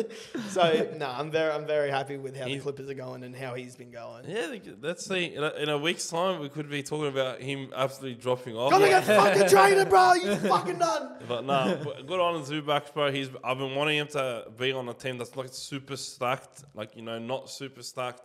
So no, I'm very happy with how the Clippers are going and how he's been going. Yeah, let's see. In a week's time, we could be talking about him absolutely dropping off. Gonna get fucking traded, bro. You fucking done. But no, good on Zubac, bro. I've been wanting him to be on a team that's like super stacked, like, you know, not super stacked.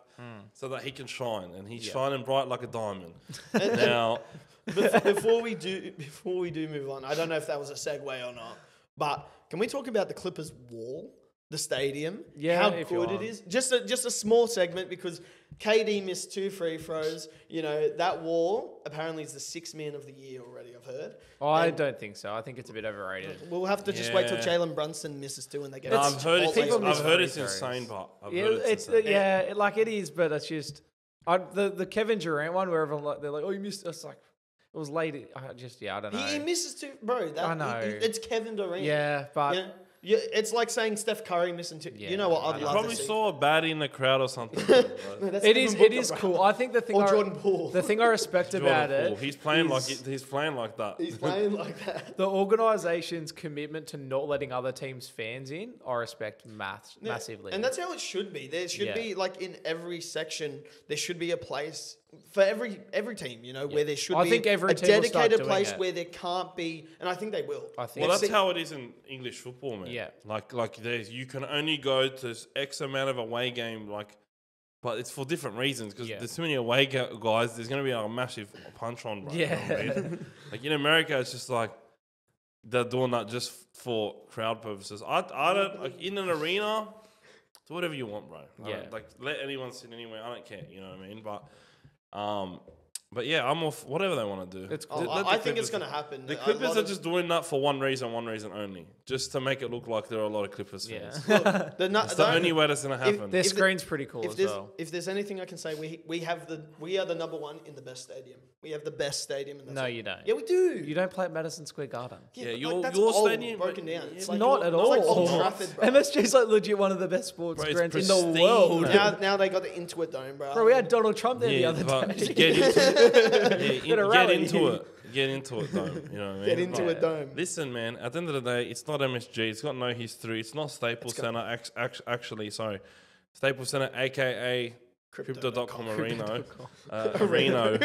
so that he can shine, and he's shining bright like a diamond. And Now, before we do move on, I don't know if that was a segue or not, but can we talk about the Clippers wall, the stadium? Yeah, how if you good it want. is. Just a small segment because KD missed 2 free throws. You know that wall apparently is the 6th man of the year already. I've heard. Oh, I don't think so. I think it's a bit overrated. We'll have to just wait till Yeah. Jalen Brunson misses 2 and they get. I've heard it's, people miss I've heard free it's throws. insane, but I've Yeah, heard it's insane. like it is, but it's just the Kevin Durant one where everyone they're like, oh, you missed. It's like it was late. I don't know. He misses 2, bro. I know. It's Kevin Durant. Yeah, but You know? Yeah, it's like saying Steph Curry missing 2. Yeah, You know what? I I'd know. love Probably to see. saw a baddie in the crowd or something. No, that's it Devin is Booker, bro. cool. I think the thing Or Jordan Poole. the thing I respect about Jordan Poole. it, He's playing is he's playing like that. He's playing like that. the organization's commitment to not letting other teams' fans in. I respect massively, And that's how it should be. There should Yeah. be like in every section, there should be a place for every team. You know where there should I be think every a team will start dedicated doing place it. where there can't be, and I think they will. I think. Well, so. that's how it is in English football, man. Yeah. Like there's you can only go to X amount of away game, but it's for different reasons because Yeah. there's too many away guys. There's gonna be a massive punch on, bro. You know what I mean? Like in America, it's just like they're doing that just for crowd purposes. I don't like in an arena. Do whatever you want, bro. I Yeah. don't- like let anyone sit anywhere. I don't care. You know what I mean? But yeah, I'm off whatever they want to do. It's cool. Let the I think it's Clippers- going to happen. The A Clippers lot are of- just doing that for one reason only, just to make it look like there are a lot of Clippers Yeah. fans. Look, It's the only way that's gonna happen. Their if the- screen's pretty cool if as there's well. if there's anything I can say, we are the number 1 in the best stadium. We have the best stadium. And that's No, it. you don't. Yeah, we do. You don't play at Madison Square Garden. Yeah, but, your that's your old, stadium broken but- down. yeah, It's but like Not at all. It's like Old Trafford, bro. MSG's like legit one of the best sports Bro, it's grounds in the pristine, world. man. now they got the Intuit Dome, bro. Bro, we had Donald Trump there the yeah, other but day. get into Get a rally. Get into it, though. You know what I mean? Get into Like, a dome. Listen, man. At the end of the day, it's not MSG. It's got no history. It's not Staples Center. Actually, sorry, Staples Center, aka Crypto.com Arena. Arena.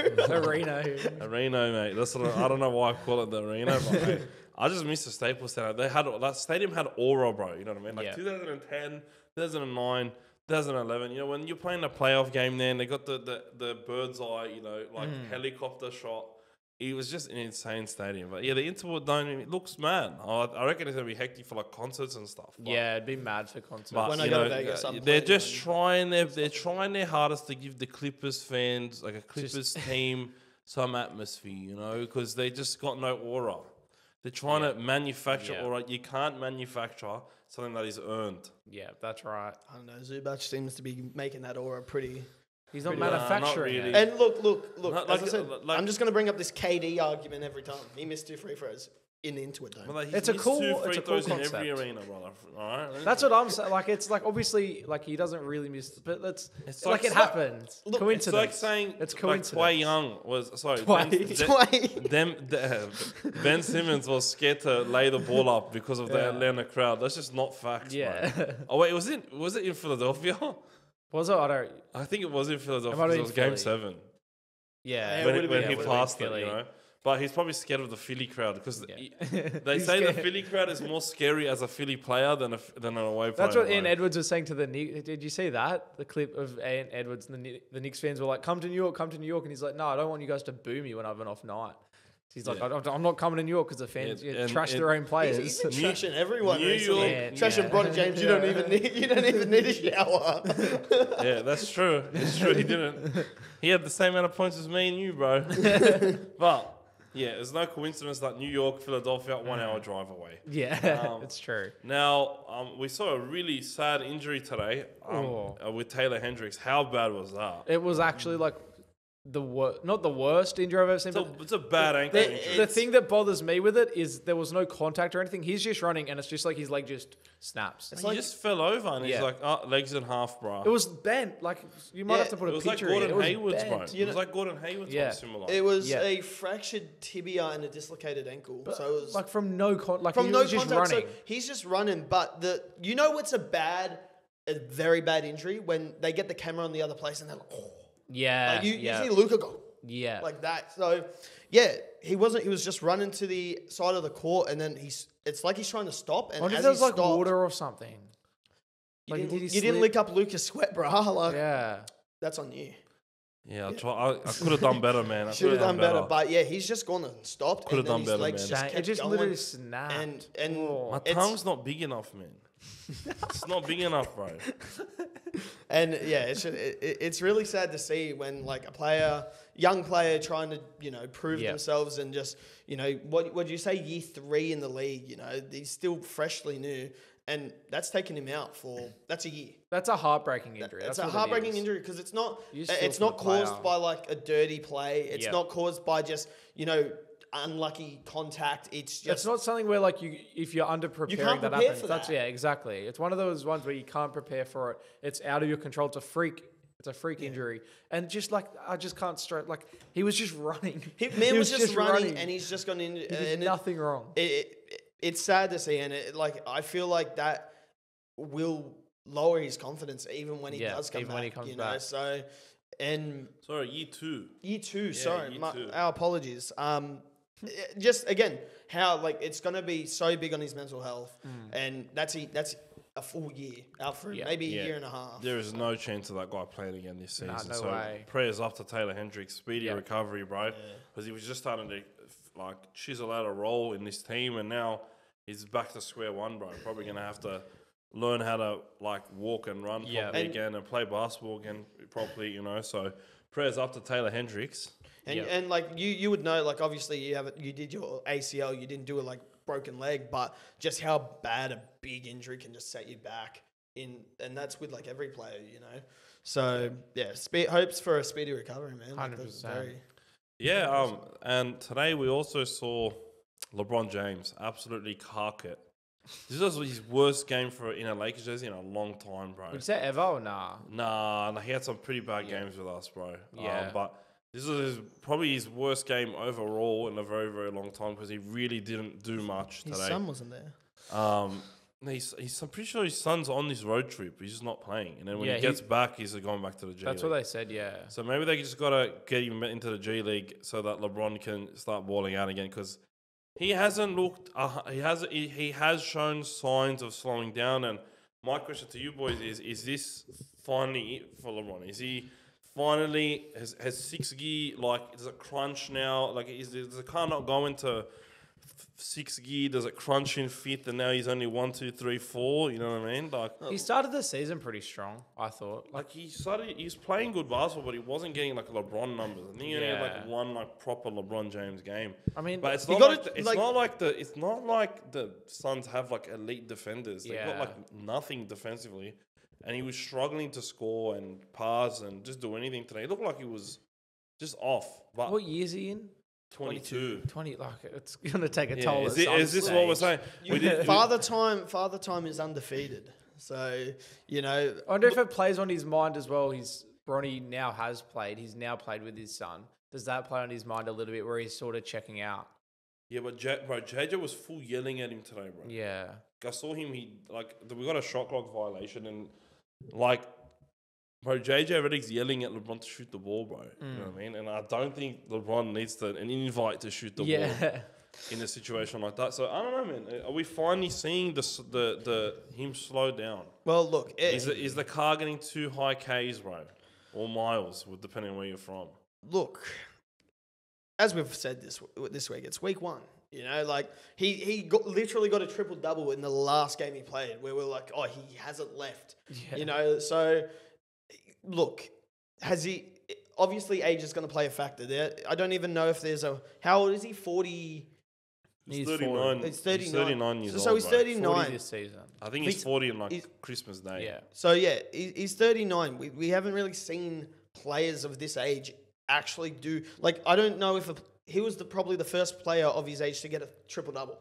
Arena, mate. That's what I don't know why I call it the arena, but hey, I just miss the Staples Center. That stadium had aura, bro. You know what I mean? Like Yeah. 2010, 2009, 2011. You know when you're playing a playoff game, then they got the bird's eye, you know, like helicopter shot. It was just an insane stadium. But yeah, the Interwood Dome, it looks mad. I reckon it's gonna be hectic for like concerts and stuff. But, Yeah, it'd be mad for concerts. but When I you go to know, Vegas, I'm they're playing just on- they're trying their hardest to give the Clippers fans, like a Clippers team, some atmosphere, you know, because they just got no aura. They're trying to manufacture Yeah. aura. You can't manufacture something that is earned. Yeah, that's right. I don't know. Zubac seems to be making that aura pretty. He's not Nah, not manufacturing really. it. And look. Not As like- I said, like- I'm just going to bring up this KD argument every time. He missed 2 free throws in the Intuit Dome. But like, It's he's a cool- missed 2 it's free a cool throws in every concept. arena, brother. All right. That's what I'm saying. Like, it's like obviously, like he doesn't really miss, but It's like like- it happens. Look, Coincidence. It's like saying it's like coincidence. Tway Young was sorry. Ben Simmons was scared to lay the ball up because of the Yeah. Atlanta crowd. That's just not facts. Yeah. Bro. Oh wait, was it in Philadelphia? Was it? I don't. I think it was in Philadelphia. It might have It was been Game Philly. 7 Yeah. Yeah, when, would've when been- he yeah, would've passed been it, you Philly. know. But he's probably scared of the Philly crowd because Yeah. they He's say the scared. Philly crowd is more scary as a Philly player than an away player. That's what bro. Ian Edwards was saying to the Knicks. Did you see that? The clip of Ian Edwards and the Knicks fans were like, come to New York. And he's like, no, I don't want you guys to boo me when I have an off night. He's like, Yeah. I'm not coming to New York because the fans Yeah, and- trash and- their own He's players. been trashing everyone New recently. York- Trashing Bronny James. You don't even need a shower. Yeah, that's true. It's true. He didn't. He had the same amount of points as me and you, bro. But yeah, it's no coincidence that New York, Philadelphia, 1 hour drive away. Yeah, it's true. Now, we saw a really sad injury today with Taylor Hendricks. How bad was that? It was actually like not the worst injury I've ever seen. But It's a bad ankle injury. the thing that bothers me with it is there was no contact or anything. He's just running and it's just like his leg just snaps. He just fell over and he's Yeah. like, legs in half, bro. It was bent. Like you might Yeah, have to put It a was like picture in. Gordon It was Hayward's, bro. bent. It was like Gordon Hayward's, Yeah. one similar. It was Yeah. a fractured tibia and a dislocated ankle. So it was Like from no contact. from he no was just contact. running. So he's just running. But what's a very bad injury when they get the camera on the other place and they're like, oh. Yeah, Like you yeah, see Luka go yeah. like that. So yeah, he wasn't. He was just running to the side of the court and then it's like he's trying to stop. And I wonder if as there he was like stopped, water or something. you Like, didn't, did he you didn't slip? lick up Luka's sweat, bro. Like Yeah. that's on you. Yeah, I could have done better, man. I Should have done better. But yeah, he's just gone and stopped. Could have done better, man. It just literally snapped. And My tongue's not big enough, man. It's not big enough, bro. And yeah, it's really sad to see when like young player trying to, prove themselves and just, what would you say, year 3 in the league, he's still freshly new. And that's taken him out that's a year. That's a heartbreaking injury. That's a heartbreaking injury because it's not caused by like a dirty play. It's not caused by just, unlucky contact. It's not something where like if you're under preparing that happens. Exactly. It's one of those ones where you can't prepare for it. It's out of your control. It's a freak injury. And just like I just can't straight like he was just running. Man was just running and he's just gone in. He did nothing wrong. It's sad to see, and I feel like that will lower his confidence even when he does come back. When he comes back. So, and sorry, year 2. Year 2. Yeah, sorry, year 2. Our apologies. Just again, how like it's gonna be so big on his mental health, and that's a full year out for maybe a year and a half. There is no chance of that guy playing again this season. No way. Prayers up to Taylor Hendricks, speedy recovery, bro, because he was just starting to like chisel out a role in this team, and now he's back to square one, bro. Probably gonna have to learn how to like walk and run properly again and play basketball again properly, So prayers up to Taylor Hendricks. And like you would know, like obviously you did your ACL, you didn't do a like broken leg, but just how bad a big injury can just set you back and that's with like every player, So yeah, hopes for a speedy recovery, man. 100%. And today we also saw LeBron James absolutely cark it. This was his worst game in a Lakers jersey in a long time, bro. Would you say ever or nah? Nah, he had some pretty bad games with us, bro. Yeah. But this was probably his worst game overall in a very, very long time because he really didn't do much today. His son wasn't there. I'm pretty sure his son's on this road trip. He's just not playing. And then when he gets back, he's going back to the G League. That's what they said, yeah. So maybe they just got to get him into the G League so that LeBron can start balling out again because he hasn't looked. He has shown signs of slowing down. And my question to you boys is this finally it for LeBron? Is he finally has 6 gear? Like, does it crunch now? Like, does the car not go into 6 gear? Does it crunch in 5th? And now he's only 1, 2, 3, 4. You know what I mean? Like, he started the season pretty strong, I thought. Like he's playing good basketball, but he wasn't getting like LeBron numbers. I think he only had like one like proper LeBron James game. I mean, but it's not like the Suns have like elite defenders. They got like nothing defensively, and he was struggling to score and pass and just do anything today. It looked like he was just off. But what year is he in? 22. 20, like it's gonna take a toll. Is this what we're saying? Father time is undefeated. So I wonder if it plays on his mind as well. Bronny now has played. He's now played with his son. Does that play on his mind a little bit where he's sort of checking out? Yeah, but JJ was full yelling at him today, bro. Yeah, I saw him. We got a shot clock violation, and like. Bro, JJ Redick's yelling at LeBron to shoot the ball, bro. You know what I mean? And I don't think LeBron needs an invite to shoot the ball in a situation like that. So I don't know, man. Are we finally seeing the him slow down? Well, look, is the car getting too high Ks, bro, or miles, depending on where you're from? Look, as we've said this week, it's week 1. Like he literally got a triple double in the last game he played, where we're like, oh, he hasn't left. Yeah. So. Look, obviously age is going to play a factor there. I don't even know if there's how old is he? 40? He's 39. He's 39. He's 39 years old. So he's 39. 40 this season. I think he's 40 on Christmas Day. Yeah. So yeah, he's 39. We haven't really seen players of this age actually do, like, I don't know if he was probably the first player of his age to get a triple double.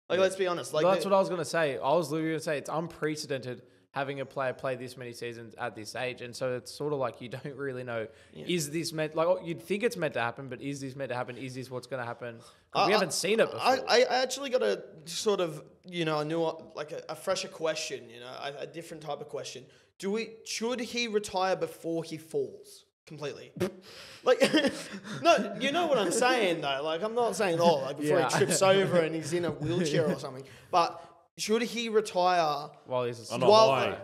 Like, let's be honest. Like, that's what I was going to say. I was literally going to say it's unprecedented having a player play this many seasons at this age. And so it's sort of like you don't really know, is this meant, like, you'd think it's meant to happen, but is this meant to happen? Is this what's going to happen? We haven't seen it before. I actually got a sort of, a fresher question, a different type of question. Should he retire before he falls completely? Like, no, you know what I'm saying though? Like, I'm not saying, before he trips over and he's in a wheelchair or something, but should he retire while he's on a high?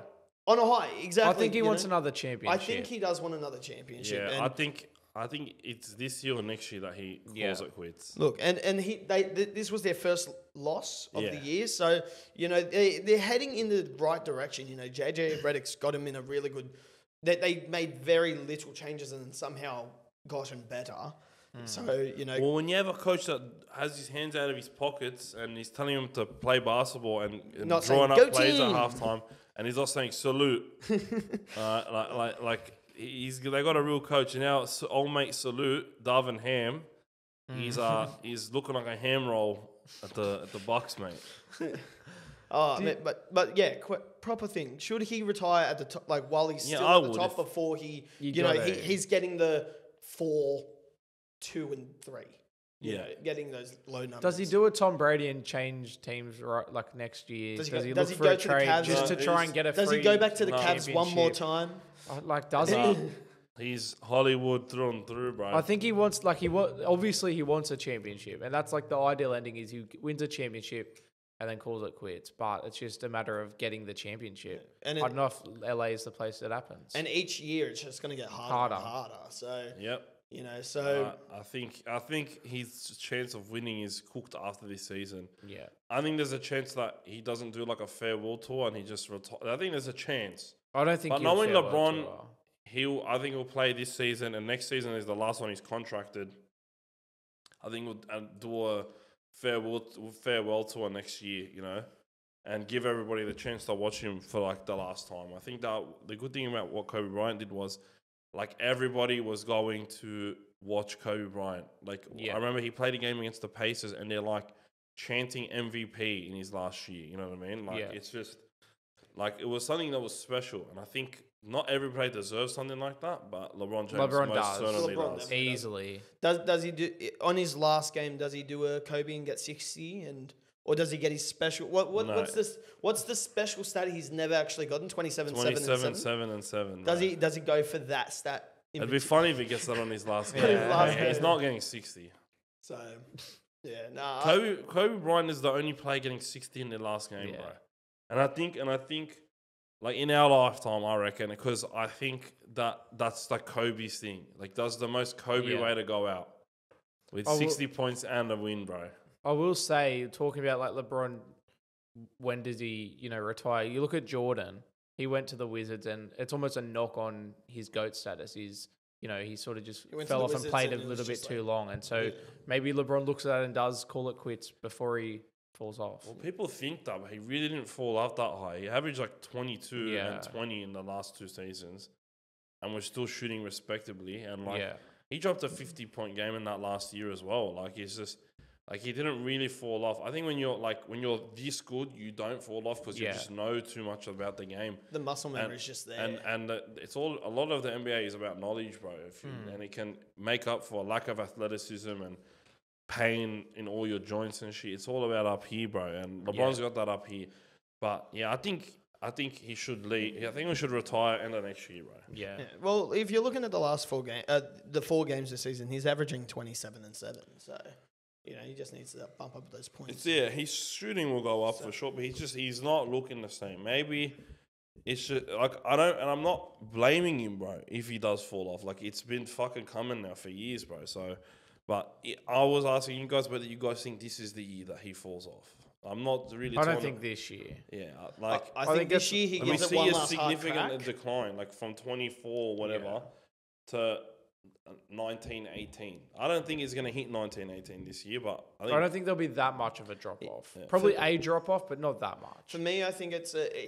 On a high, exactly. I think he you wants know? another I championship. think he does want another championship. Yeah, and I think it's this year or next year that he calls it quits. look, and this was their first loss of the Yeah. year, so you know they're heading in the right direction. You know, JJ Redick's got him in a really good. They made very little changes and somehow gotten better. So you know, Well, when you have a coach that has his hands out of his pockets and he's telling him to play basketball and Not drawing saying, up "Go plays team!" at halftime, and he's not saying salute, they got a real coach and now. Old mate salute, Darvin Ham. He's looking like a ham roll at the Bucks, mate. but yeah, proper thing. Should he retire at the top, like while he's Yeah, still I at the would top if- before he, You you know, gotta- he's getting the 4, 2, and 3. You Yeah. know, getting those low numbers. Does he do a Tom Brady and change teams right like next year? Does Does he he go- look does he for go a to the trade Cavs? just to No, try and get a Does free he go back to the No. Cavs one more championship? time? Like, does he? Nah, he's Hollywood through and through, bro. I think he wants obviously he wants a championship, and that's like the ideal ending is he wins a championship and then calls it quits. But it's just a matter of getting the championship. And I don't know if LA is the place that happens. And each year it's just going to get harder and harder. So Yep. you know, so I think his chance of winning is cooked after this season. yeah, I think there's a chance that he doesn't do like a farewell tour and he just retires. I think there's a chance. I don't think. But he'll knowing farewell LeBron, tour. I think he'll play this season, and next season is the last one he's contracted. I think we'll do a farewell tour next year, you know, and give everybody the chance to watch him for like the last time. I think that the good thing about what Kobe Bryant did was, like, everybody was going to watch Kobe Bryant. Like, Yeah. I remember he played a game against the Pacers, and they're like chanting MVP in his last year. You know what I mean? Like, Yeah. it's just like it was something that was special, and I think not everybody deserves something like that, but LeBron James LeBron most does. certainly LeBron does. definitely Easily. does he do on his last game? Does he do a Kobe and get 60 or does he get his special? No. What's this? What's the special stat he's never actually gotten? 27, 7, and 27, 7. 7, and 7. Does bro. he? Does he go for that stat? in It'd be particular? funny if he gets that on his last game. His last He's game. not getting 60. So, yeah, nah. Kobe Bryant is the only player getting 60 in their last game, Yeah. bro. And I think, like in our lifetime, I reckon, because I think that's like Kobe's thing. Like that's the most Kobe Yeah. way to go out with I will- 60 points and a win, bro. I will say, talking about like LeBron, when does he, retire? You look at Jordan. He went to the Wizards, and it's almost a knock on his GOAT status. He sort of just He went to fell the off and Wizards played a and it was little bit just too like- long, and so Yeah. maybe LeBron looks at that and does call it quits before he falls off. Well, people think that, but he really didn't fall out that high. He averaged like 22 Yeah. and 20 in the last 2 seasons, and we're still shooting respectably. And like Yeah. he dropped a 50-point game in that last year as well. Like it's just like he didn't really fall off. I think when you're this good, you don't fall off because you Yeah. just know too much about the game. The muscle memory is just there. And it's all a lot of the NBA is about knowledge, bro. And it can make up for lack of athleticism and pain in all your joints and shit. It's all about up here, bro. And LeBron's got that up here. But yeah, I think he should leave. I think we should retire end of next year, bro. Yeah. Yeah, well, if you're looking at the last 4 games, the 4 games this season, he's averaging 27 and 7. So, he just needs to bump up those points. His shooting will go up for sure, but he's not looking the same. Maybe it's just like I'm not blaming him, bro, if he does fall off. Like it's been fucking coming now for years, bro. So, but I was asking you guys whether you guys think this is the year that he falls off. I'm not really. I don't torn- think this year. Yeah, like I think think this that's- year he we gives it see one a last hard significant crack. decline, like from 24 whatever to 1918. I don't think he's going to hit 1918 this year, but I I think don't think there'll be that much of a drop off. Yeah. Probably a drop off, but not that much. For me, I think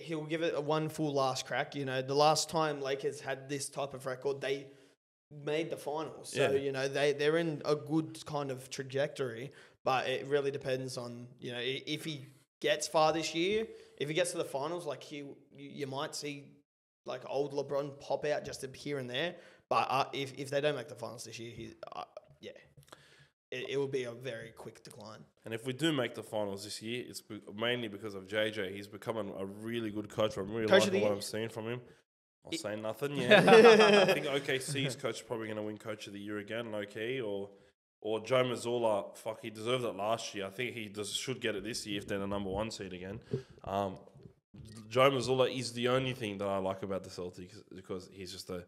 he'll give it a one full last crack. The last time Lakers had this type of record, they made the finals. So, Yeah. they're in a good kind of trajectory, but it really depends on, if he gets far this year, if he gets to the finals, like you might see like old LeBron pop out just here and there. But if they don't make the finals this year, it will be a very quick decline. And if we do make the finals this year, it's mainly because of JJ. He's becoming a really good coach. I'm really Coach of liking the what year. I'm seeing from him. I'll say nothing. Yeah, I think OKC's coach is probably going to win Coach of the Year again, low key, or Joe Mazzulla. Fuck, he deserved it last year. I think he should get it this year if they're the number 1 seed again. Joe Mazzulla is the only thing that I like about the Celtics because he's just a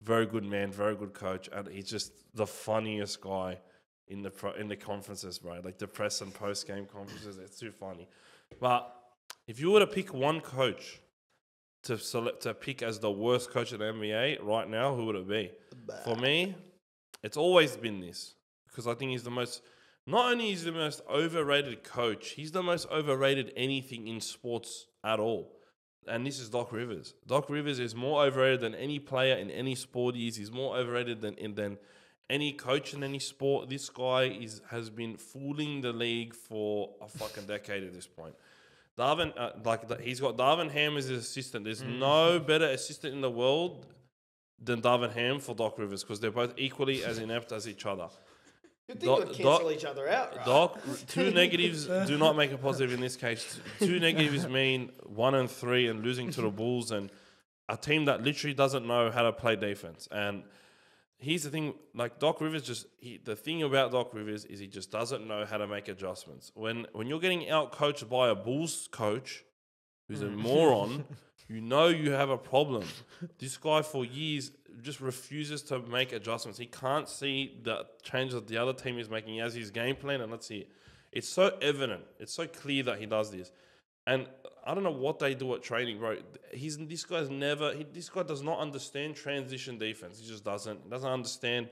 very good man, very good coach, and he's just the funniest guy in the conferences, bro. Like the press and post game conferences, it's too funny. But if you were to pick one coach to pick as the worst coach in the NBA right now, who would it be? For me, it's always been this because I think he's the most. Not only is he the most overrated coach, he's the most overrated anything in sports at all. And this is Doc Rivers. Doc Rivers is more overrated than any player in any sport he is. He's more overrated than any coach in any sport. This guy has been fooling the league for a fucking decade at this point. He's got Darvin Ham as his assistant. There's no better assistant in the world than Darvin Ham for Doc Rivers because they're both equally as inept as each other. Good thing we cancel each other out, right? Doc, two negatives do not make a positive in this case. Two negatives mean 1 and 3 and losing to the Bulls and a team that literally doesn't know how to play defense. And here's the thing, like Doc Rivers the thing about Doc Rivers is he just doesn't know how to make adjustments. When you're getting out-coached by a Bulls coach who's a moron, you know you have a problem. This guy for years just refuses to make adjustments. He can't see the changes that the other team is making. He has his game plan and that's it. It's so evident. It's so clear that he does this. And I don't know what they do at training, bro. This guy does not understand transition defense. He just doesn't. He doesn't understand.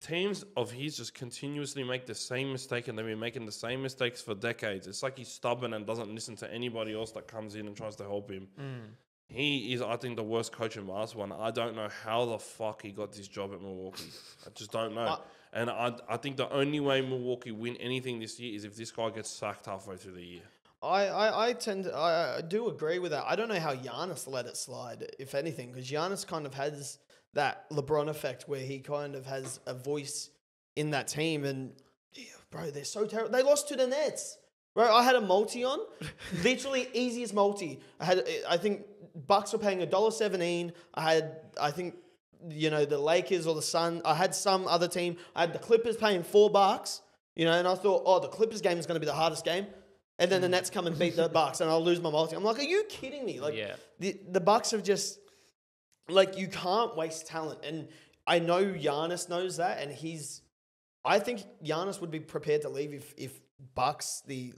Teams of his just continuously make the same mistake and they've been making the same mistakes for decades. It's like he's stubborn and doesn't listen to anybody else that comes in and tries to help him. He is, I think, the worst coach in basketball. And I don't know how the fuck he got this job at Milwaukee. I just don't know. And I think the only way Milwaukee win anything this year is if this guy gets sacked halfway through the year. I do agree with that. I don't know how Giannis let it slide, if anything, because Giannis kind of has that LeBron effect where he kind of has a voice in that team. And, bro, they're so terrible. They lost to the Nets. Bro, I had a multi on, literally easiest multi. I think Bucks were paying $1.17. I think, the Lakers or the Sun. I had some other team. I had the Clippers paying $4, and I thought, the Clippers game is going to be the hardest game. And then the Nets come and beat the Bucks and I'll lose my multi. I'm like, are you kidding me? Like, the Bucks have just, like, you can't waste talent. And I know Giannis knows that. And I think Giannis would be prepared to leave if Bucks, the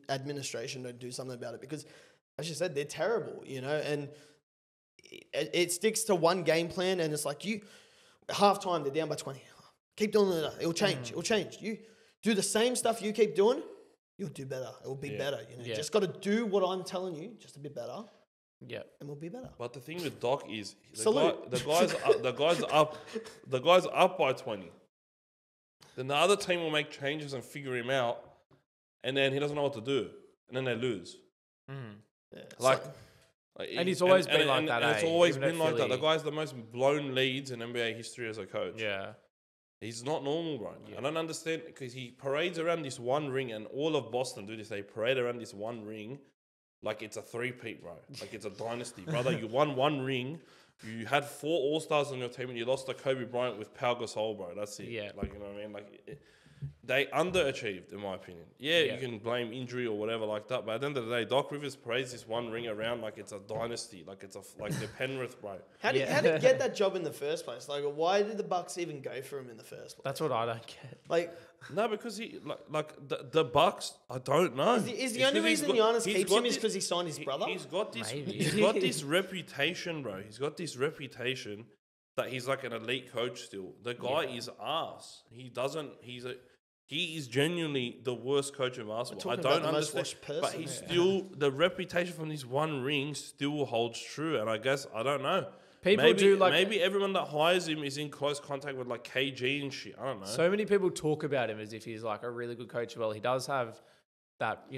administration don't do something about it. Because, as you said, they're terrible, and it sticks to one game plan. And it's like, halftime, they're down by 20. Keep doing it. It'll change. It'll change. You do the same stuff you keep doing. You'll do better. It will be better. You just got to do what I'm telling you, just a bit better. Yeah, and we'll be better. But the thing with Doc is the guy's up by 20. Then the other team will make changes and figure him out, and then he doesn't know what to do, and then they lose. Yeah, and he's always been like that. And it's always been like that. The guy's the most blown leads in NBA history as a coach. Yeah. He's not normal, bro. Yeah. I don't understand because he parades around this one ring, and all of Boston do this. They parade around this one ring like it's a three-peat, bro. Like it's a dynasty. Brother, you won one ring. You had 4 All-Stars on your team, and you lost to Kobe Bryant with Pau Gasol, bro. That's it. Yeah. Like, you know what I mean? Like, they underachieved, in my opinion. Yeah, you can blame injury or whatever like that, but at the end of the day, Doc Rivers parades this one ring around like it's a dynasty, like it's like the Penrith, bro. How did he get that job in the first place? Like, why did the Bucks even go for him in the first place? That's what I don't get. Like, no, because he the Bucks, I don't know. Is the only reason Giannis keeps him is because he signed his brother? He's got this reputation, bro. He's got this reputation that he's like an elite coach still. The guy is ass. He is genuinely the worst coach in basketball. I don't understand, but he's still the reputation from this one ring still holds true. And I guess I don't know. Maybe everyone that hires him is in close contact with like KG and shit. I don't know. So many people talk about him as if he's like a really good coach. Well, he does have that,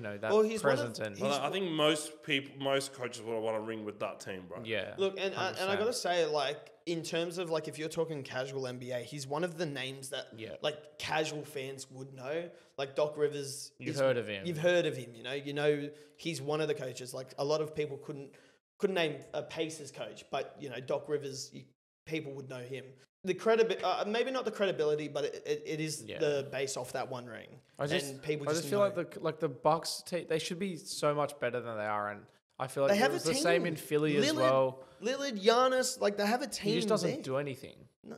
presence. I think most coaches would want to ring with that team, bro. Yeah. Look, and I got to say, like, in terms of, like, if you're talking casual NBA, he's one of the names that, like, casual fans would know. Like, Doc Rivers. You've heard of him. You've heard of him, You know, he's one of the coaches. Like, a lot of people couldn't name a Pacers coach, but, Doc Rivers, people would know him. The maybe not the credibility, but it is the base off that one ring. I just feel like the Bucks, they should be so much better than they are, and I feel like They have it was a the same team. in Philly as Lillard- well. Lillard, Giannis, like they have a team. He just doesn't there. do anything. No.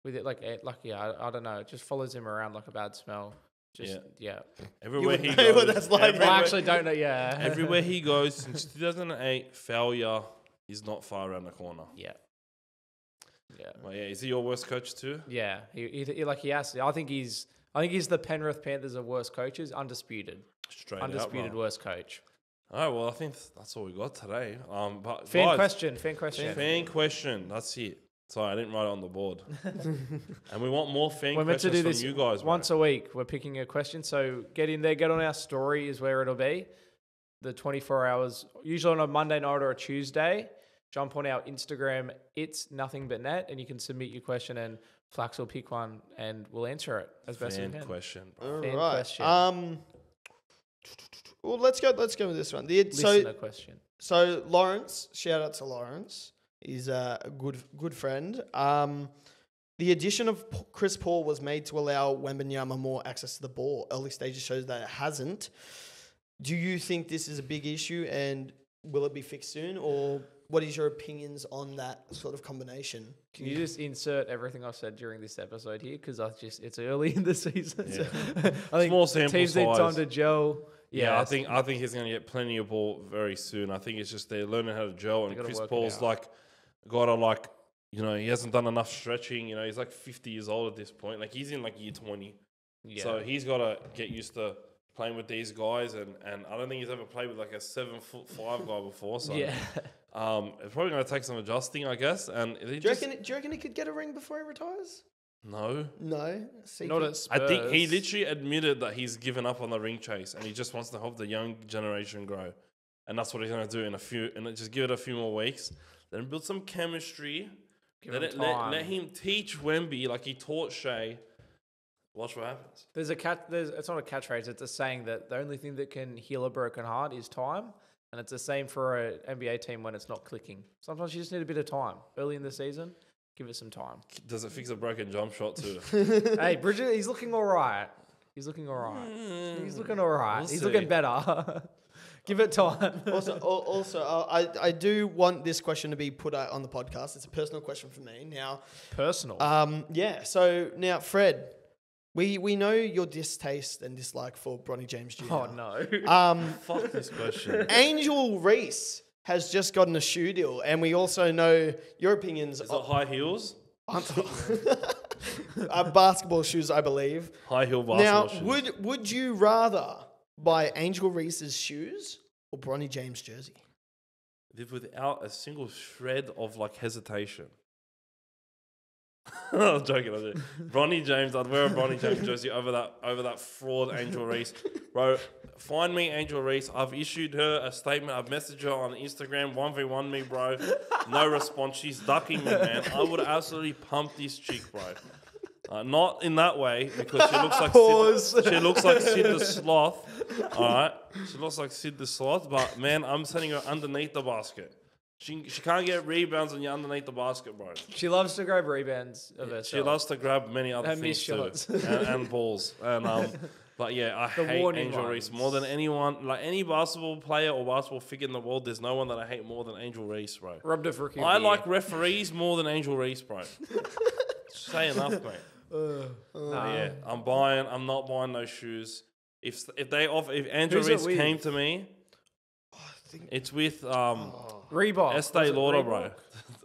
With it, I don't know. It just follows him around like a bad smell. Just, yeah. Everywhere would he know what goes, that's like. I actually don't know. Yeah. everywhere he goes since 2008, failure is not far around the corner. Yeah. Yeah. Well, yeah, is he your worst coach too? Yeah. He has to. I think he's the Penrith Panthers of worst coaches, undisputed. Straight Undisputed out, bro. worst coach. All right, well, I think that's all we got today. But Fan guys, question. Fan question. That's it. Sorry, I didn't write it on the board. And we want more fan We're meant to questions do from this you guys. once a week. We're picking a question. So get in there, get on our story is where it'll be. The 24 hours, usually on a Monday night or a Tuesday. Jump on our Instagram, it's nothing but net, and you can submit your question and Flax will pick one and we'll answer it as best we Fan can. question. All Fan right. question. Well, let's go with this one. Listener question. So Lawrence, shout out to Lawrence. He's a good friend. The addition of Chris Paul was made to allow Wembanyama more access to the ball. Early stages shows that it hasn't. Do you think this is a big issue and will it be fixed soon? Or what is your opinions on that sort of combination? Can you just insert everything I've said during this episode here? Because it's early in the season. Yeah. So I think Small sample teams need time size. to gel. Yeah, I think he's going to get plenty of ball very soon. I think it's just they're learning how to gel, and gotta Chris work it Paul's out. he hasn't done enough stretching. He's like 50 years old at this point. Like he's in like year 20, so he's got to get used to playing with these guys. And I don't think he's ever played with like a 7'5" guy before. So yeah. it's probably going to take some adjusting, I guess. And Do you reckon he could get a ring before he retires? no. No. Not at Spurs. I think he literally admitted that he's given up on the ring chase and he just wants to help the young generation grow. And that's what he's going to do just give it a few more weeks. Then build some chemistry. Let him teach Wemby like he taught Shea. Watch what happens. It's not a catchphrase. It's a saying that the only thing that can heal a broken heart is time. And it's the same for an NBA team when it's not clicking. Sometimes you just need a bit of time. Early in the season, give it some time. Does it fix a broken jump shot too? Hey, Bridget, he's looking all right. He's looking all right. We'll He's see. looking better. Give it time. Also, I do want this question to be put out on the podcast. It's a personal question for me now. Personal. Yeah. So now, Fred, we know your distaste and dislike for Bronny James Jr. Oh no. Fuck this question. Angel Reese has just gotten a shoe deal, and we also know your opinions Is it high heels? on basketball shoes, I believe. High heel basketball Now, shoes. would you rather buy Angel Reese's shoes or Bronny James jersey? Live without a single shred of like hesitation. I was joking. Bronny James, I'd wear a Bronny James jersey over that fraud Angel Reese. Bro, find me Angel Reese. I've issued her a statement. I've messaged her on Instagram, 1v1 me, bro. No response. She's ducking me, man. I would absolutely pump this chick, bro. Not in that way, because she looks like she looks like Sid the Sloth. All right, she looks like Sid the Sloth. But man, I'm sending her underneath the basket. She can't get rebounds when you're underneath the basket, bro. She loves to grab rebounds of herself. She loves to grab many other And miss things too, shots. and balls. And but yeah, I hate warning Angel ones. Reese more than anyone. Like any basketball player or basketball figure in the world, there's no one that I hate more than Angel Reese, bro. Rubbed a rookie. I like referees more than Angel Reese, bro. Say enough, mate. Yeah, I'm not buying those shoes. If Angel Who's it Reese with? came to me, it's with Reebok. Estee Was it Lauder, Reebok? bro.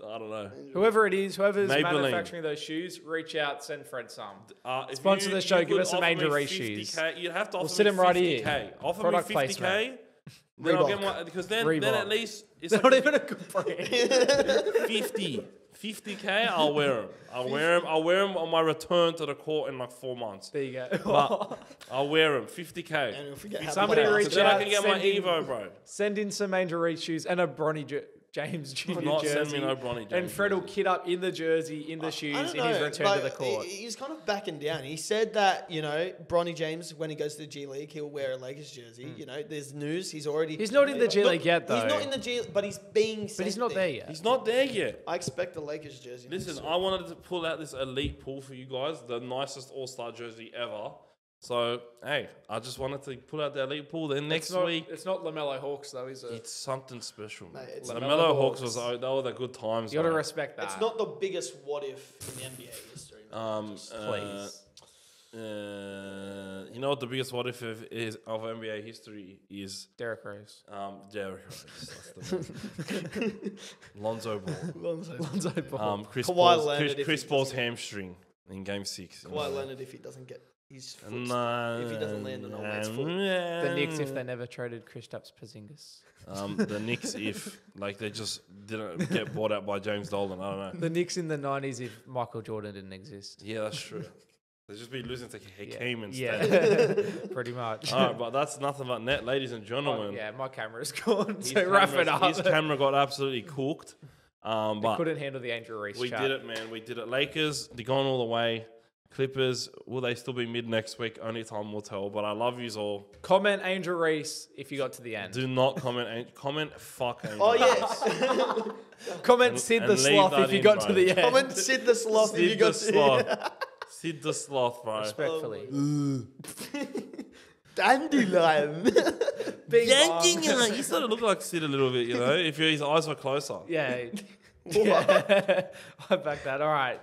I don't know. Whoever it is, whoever's Maybelline. manufacturing those shoes, reach out, send Fred some. If Sponsor the show, you give could us some offer Angel me Reese 50K, shoes. You'd have to offer sit me him right 50K. here. Offer Product me 50K. placement. Then I'll Reebok. get my because then Reebok. at least it's They're like not even a good brand. 50K. I'll wear them. I'll wear them on my return to the court in like 4 months. There you go. But I'll wear them 50K. And if we get Somebody happy reach So then I out, can get my send in- Evo, bro. Send in some Angel Reese shoes and a Bronny James Jr. Not jersey. send me no Bronny James and Fred will jersey. kit up in the jersey, in the shoes, I in don't his know, return to the like, court. He's kind of backing down. He said that, Bronny James, when he goes to the G League, he'll wear a Lakers jersey. There's news. He's Not in the G League yet, though. He's not in the G but he's being sent But he's not there yet. He's not there yet. I expect the Lakers jersey. Listen, I wanted to pull out this elite pool for you guys, the nicest All-Star jersey ever. So, hey, I just wanted to pull out that elite pool. Then next week, It's not LaMelo Hawks, though, is it? it's something special. Mate, it's The LaMelo Melo Hawks Hawks. they were the good times. You got to mate. respect that. It's not the biggest what if in the NBA history. Man. Please. You know what the biggest what if is of NBA history is? Derrick Rose. Derrick Rose. That's the one. Lonzo Ball. Lonzo Ball. Chris Kawhi Paul's, Leonard if Chris he Paul's doesn't- hamstring in Game 6. Kawhi Leonard if he doesn't get his foot, Nah, if he doesn't land on old man's foot. The Knicks, if they never traded Kristaps Porzingis. The Knicks, if they just didn't get bought out by James Dolan, I don't know. The Knicks in the 90s, if Michael Jordan didn't exist. Yeah, that's true. They'd just be losing to Hakeem instead. Yeah, pretty much. All right, but that's nothing but net, ladies and gentlemen. Yeah, my camera's gone. His So wrap it camera- up. His camera got absolutely cooked. They But couldn't handle the Angel Reese we chat. did it, man. We did it. Lakers, they're going all the way. Clippers, will they still be mid next week? Only time will tell. But I love yous all. Comment Angel Reese if you got to the end. Do not comment. Comment fuck Angel. Oh yes. Comment Sid and the leave Sloth that if you in, got bro. to the end. Comment Sid the Sloth if you Sid got the to Sloth. Sid the Sloth, bro. Respectfully. Dandelion. Bing bong. You sort of look like Sid a little bit, you know, if his eyes were closer. Yeah. Yeah. I back that. All right.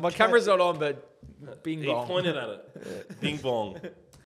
My camera's not on, but bing He bong. pointed at it. Bing bong.